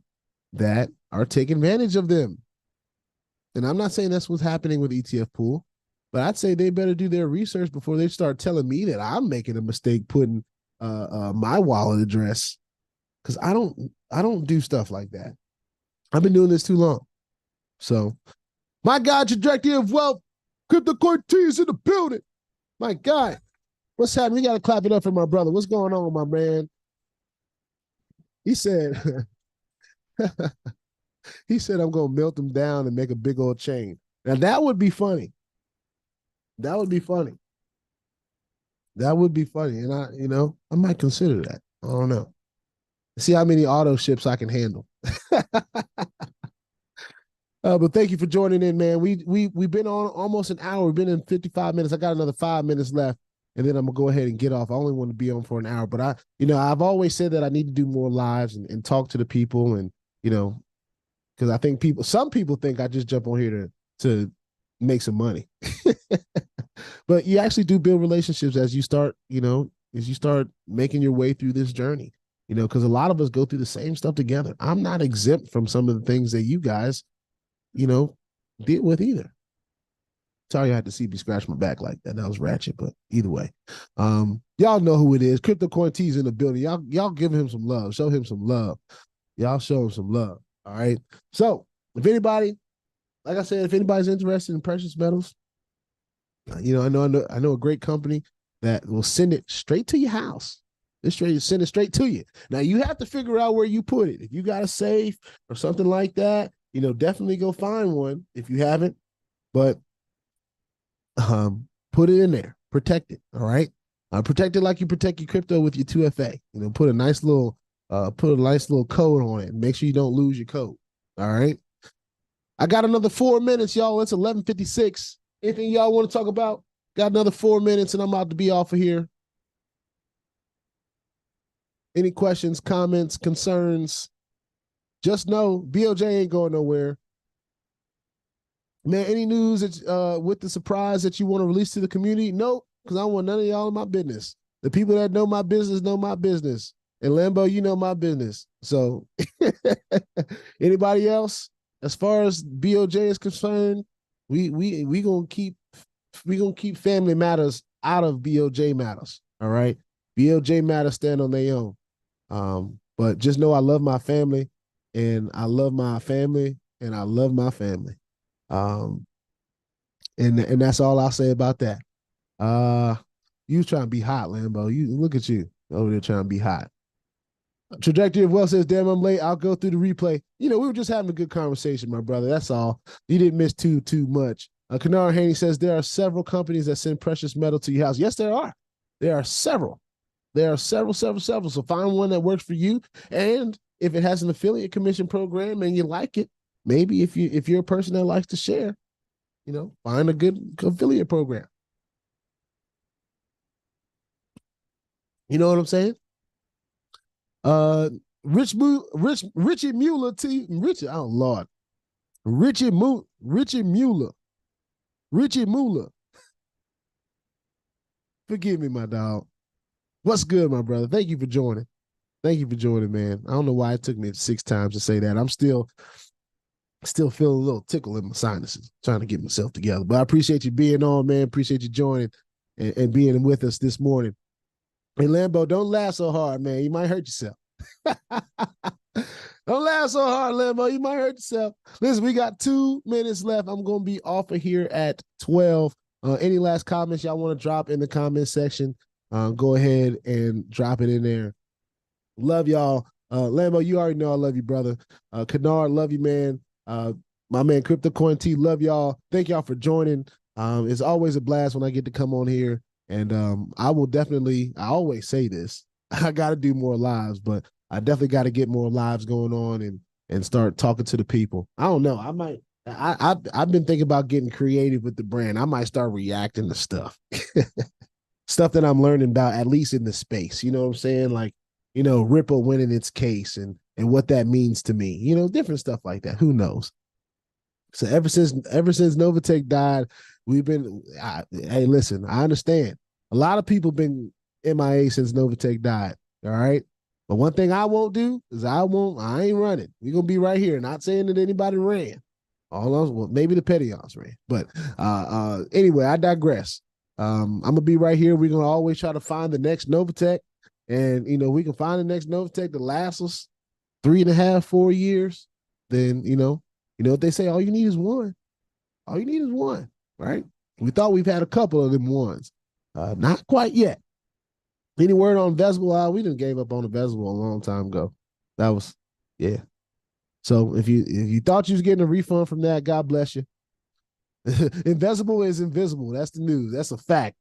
that are taking advantage of them. And I'm not saying that's what's happening with ETF Pool, but I'd say they better do their research before they start telling me that I'm making a mistake putting my wallet address, because I don't do stuff like that. I've been doing this too long. So, my God, trajectory of wealth, Crypto Cortez in the building. My God, what's happening? We got to clap it up for my brother. What's going on, my man? He said, he said, I'm going to melt them down and make a big old chain. Now, that would be funny. That would be funny. That would be funny. And I might consider that. I don't know. See how many auto ships I can handle. But thank you for joining in, man. We've been on almost an hour. We've been in 55 minutes. I got another 5 minutes left, and then I'm gonna go ahead and get off. I only want to be on for an hour, but I've always said that I need to do more lives and talk to the people, and because I think some people think I just jump on here to make some money, but you actually do build relationships as you start making your way through this journey. Because a lot of us go through the same stuff together. I'm not exempt from some of the things that you guys deal with either. Sorry I had to see me scratch my back like that. That was ratchet, but either way. Y'all know who it is. Crypto Cortez in the building. Y'all give him some love. Show him some love. Y'all show him some love. All right. So if anybody, like I said, if anybody's interested in precious metals, I know a great company that will send it straight to your house. Send it straight to you. Now you have to figure out where you put it. If you got a safe or something like that, definitely go find one if you haven't. But put it in there, protect it. All right, protect it like you protect your crypto with your 2FA. Put a nice little code on it. Make sure you don't lose your code. All right. I got another 4 minutes, y'all. It's 11:56. Anything y'all want to talk about? Got another 4 minutes, and I'm about to be off of here. Any questions, comments, concerns? Just know BOJ ain't going nowhere. Man, any news with the surprise that you want to release to the community? Nope, because I don't want none of y'all in my business. The people that know my business know my business. And Lambo, you know my business. So anybody else? As far as BOJ is concerned, we gonna keep family matters out of BOJ matters. All right. BOJ matters stand on their own. But just know I love my family, and I love my family, and I love my family. And that's all I'll say about that. You trying to be hot, Lambo. You look at you over there trying to be hot. Trajectory of Wealth says, damn, I'm late. I'll go through the replay. We were just having a good conversation, my brother. That's all. You didn't miss too much. Kanar Haney says, there are several companies that send precious metal to your house. Yes, there are. There are several. There are several. So find one that works for you. And if it has an affiliate commission program and you like it, maybe if you're a person that likes to share, find a good affiliate program. You know what I'm saying? Richie Mueller, oh Lord. Richie Mueller. Forgive me, my dog. What's good, my brother? Thank you for joining. Man. I don't know why it took me 6 times to say that. I'm still feeling a little tickle in my sinuses, trying to get myself together. But I appreciate you being on, man. Appreciate you joining and being with us this morning. Hey, Lambo, don't laugh so hard, man. You might hurt yourself. Don't laugh so hard, Lambo. You might hurt yourself. Listen, we got 2 minutes left. I'm going to be off of here at 12. Any last comments y'all want to drop in the comment section? Go ahead and drop it in there. Love y'all. Lambo, you already know I love you, brother. Kennard, love you, man. My man Crypto Coin T, love y'all. Thank y'all for joining. It's always a blast when I get to come on here. And I always say this, I got to do more lives, but I definitely got to get more lives going on and start talking to the people. I don't know. I've been thinking about getting creative with the brand. I might start reacting to stuff, stuff that I'm learning about, at least in the space. You know what I'm saying? Like, Ripple winning its case and what that means to me, different stuff like that. Who knows? So ever since Novatech died, hey, listen, I understand. A lot of people been MIA since Novatech died. All right. But one thing I won't do is I ain't running. We're gonna be right here. Not saying that anybody ran. Well, maybe the Pettyons ran. But anyway, I digress. I'm gonna be right here. We're gonna always try to find the next Novatech. And we can find the next Novatech that lasts us 3.5, 4 years. Then what they say, all you need is one. All you need is one, right? We thought we've had a couple of them ones. Not quite yet. Any word on Invisible? We done gave up on Invisible a long time ago. That was, yeah. So if you thought you was getting a refund from that, God bless you. Invisible is invisible. That's the news. That's a fact.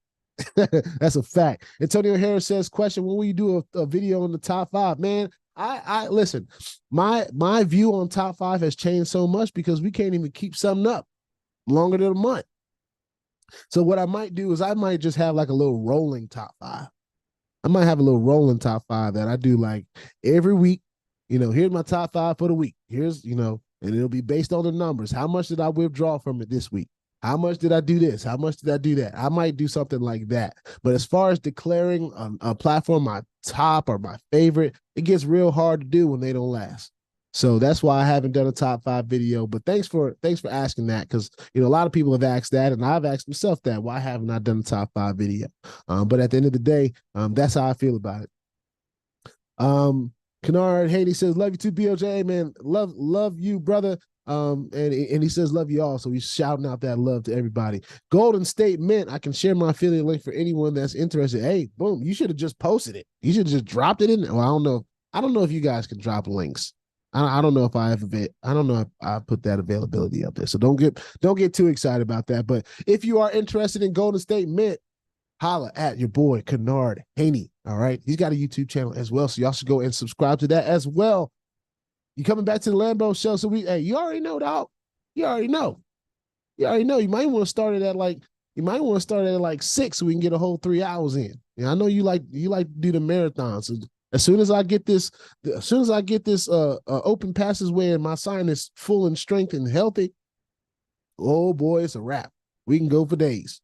That's a fact. Antonio Harris says, question, when will you do a video on the top 5? Man, I listen, my view on top 5 has changed so much because we can't even keep something up longer than a month. So what I might do is I might just have like a little rolling top 5. I might have a little rolling top 5 that I do like every week. Here's my top 5 for the week. Here's, and it'll be based on the numbers. How much did I withdraw from it this week? How much did I do this? How much did I do that? I might do something like that. But as far as declaring a platform my top or my favorite, it gets real hard to do when they don't last. So that's why I haven't done a top 5 video. But thanks for asking that, because a lot of people have asked that, and I've asked myself that. Why haven't I done a top 5 video? But at the end of the day, that's how I feel about it. Kennard Haney says, love you too, BOJ, man. Love you, brother. And he says, love you all. So he's shouting out that love to everybody. Golden State Mint, I can share my affiliate link for anyone that's interested. Hey, boom, you should have just posted it. You should have just dropped it in. Well, I don't know if you guys can drop links. I don't know if I put that availability up there. So don't get too excited about that. But if you are interested in Golden State Mint, holla at your boy Kennard Haney. All right. He's got a YouTube channel as well. So y'all should go and subscribe to that as well. You coming back to the Lambo show. So you already know, dog. You already know. You might want to start it at like 6 so we can get a whole 3 hours in. I know you like to do the marathon. So as soon as I get this open passageway and my sign is full and strength and healthy, oh boy, it's a wrap. We can go for days.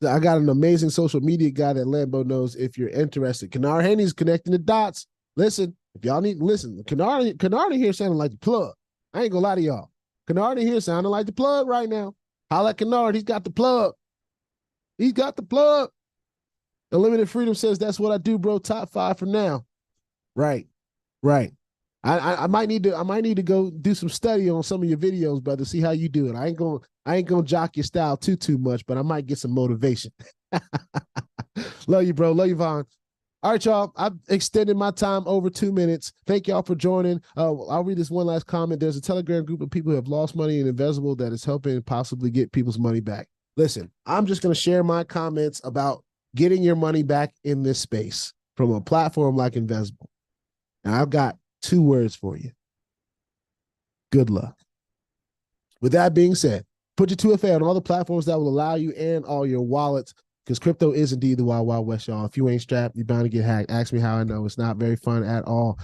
I got an amazing social media guy that Lambo knows if you're interested. Kennard Haney's connecting the dots. Listen, if y'all need, listen, Kennard in here sounding like the plug. I ain't gonna lie to y'all. Kennard in here sounding like the plug right now. Holla at Kennard, he's got the plug. Unlimited Freedom says, that's what I do, bro. Top 5 for now. Right. I might need to go do some study on some of your videos, brother. See how you do it. I ain't gonna jock your style too much, but I might get some motivation. Love you, bro. Love you, Vaughn. All right, y'all. I've extended my time over 2 minutes. Thank y'all for joining. I'll read this one last comment. There's a Telegram group of people who have lost money in Invisible that is helping possibly get people's money back. Listen, I'm just gonna share my comments about getting your money back in this space from a platform like Invisible. And I've got 2 words for you. Good luck. With that being said, put your 2FA on all the platforms that will allow you and all your wallets, because crypto is indeed the wild, wild west, y'all. If you ain't strapped, you're bound to get hacked. Ask me how I know. It's not very fun at all.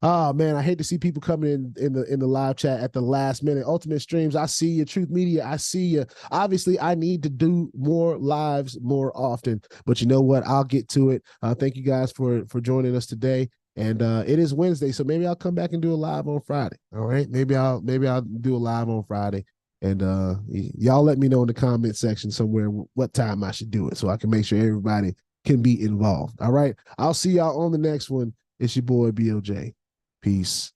Oh, man, I hate to see people coming in the live chat at the last minute. Ultimate Streams, I see you. Truth Media, I see you. Obviously, I need to do more lives more often, but you know what? I'll get to it. Thank you guys for joining us today. And it is Wednesday, so maybe I'll come back and do a live on Friday. All right, maybe I'll do a live on Friday, and y'all let me know in the comment section somewhere what time I should do it, so I can make sure everybody can be involved. All right, I'll see y'all on the next one. It's your boy BOJ. Peace.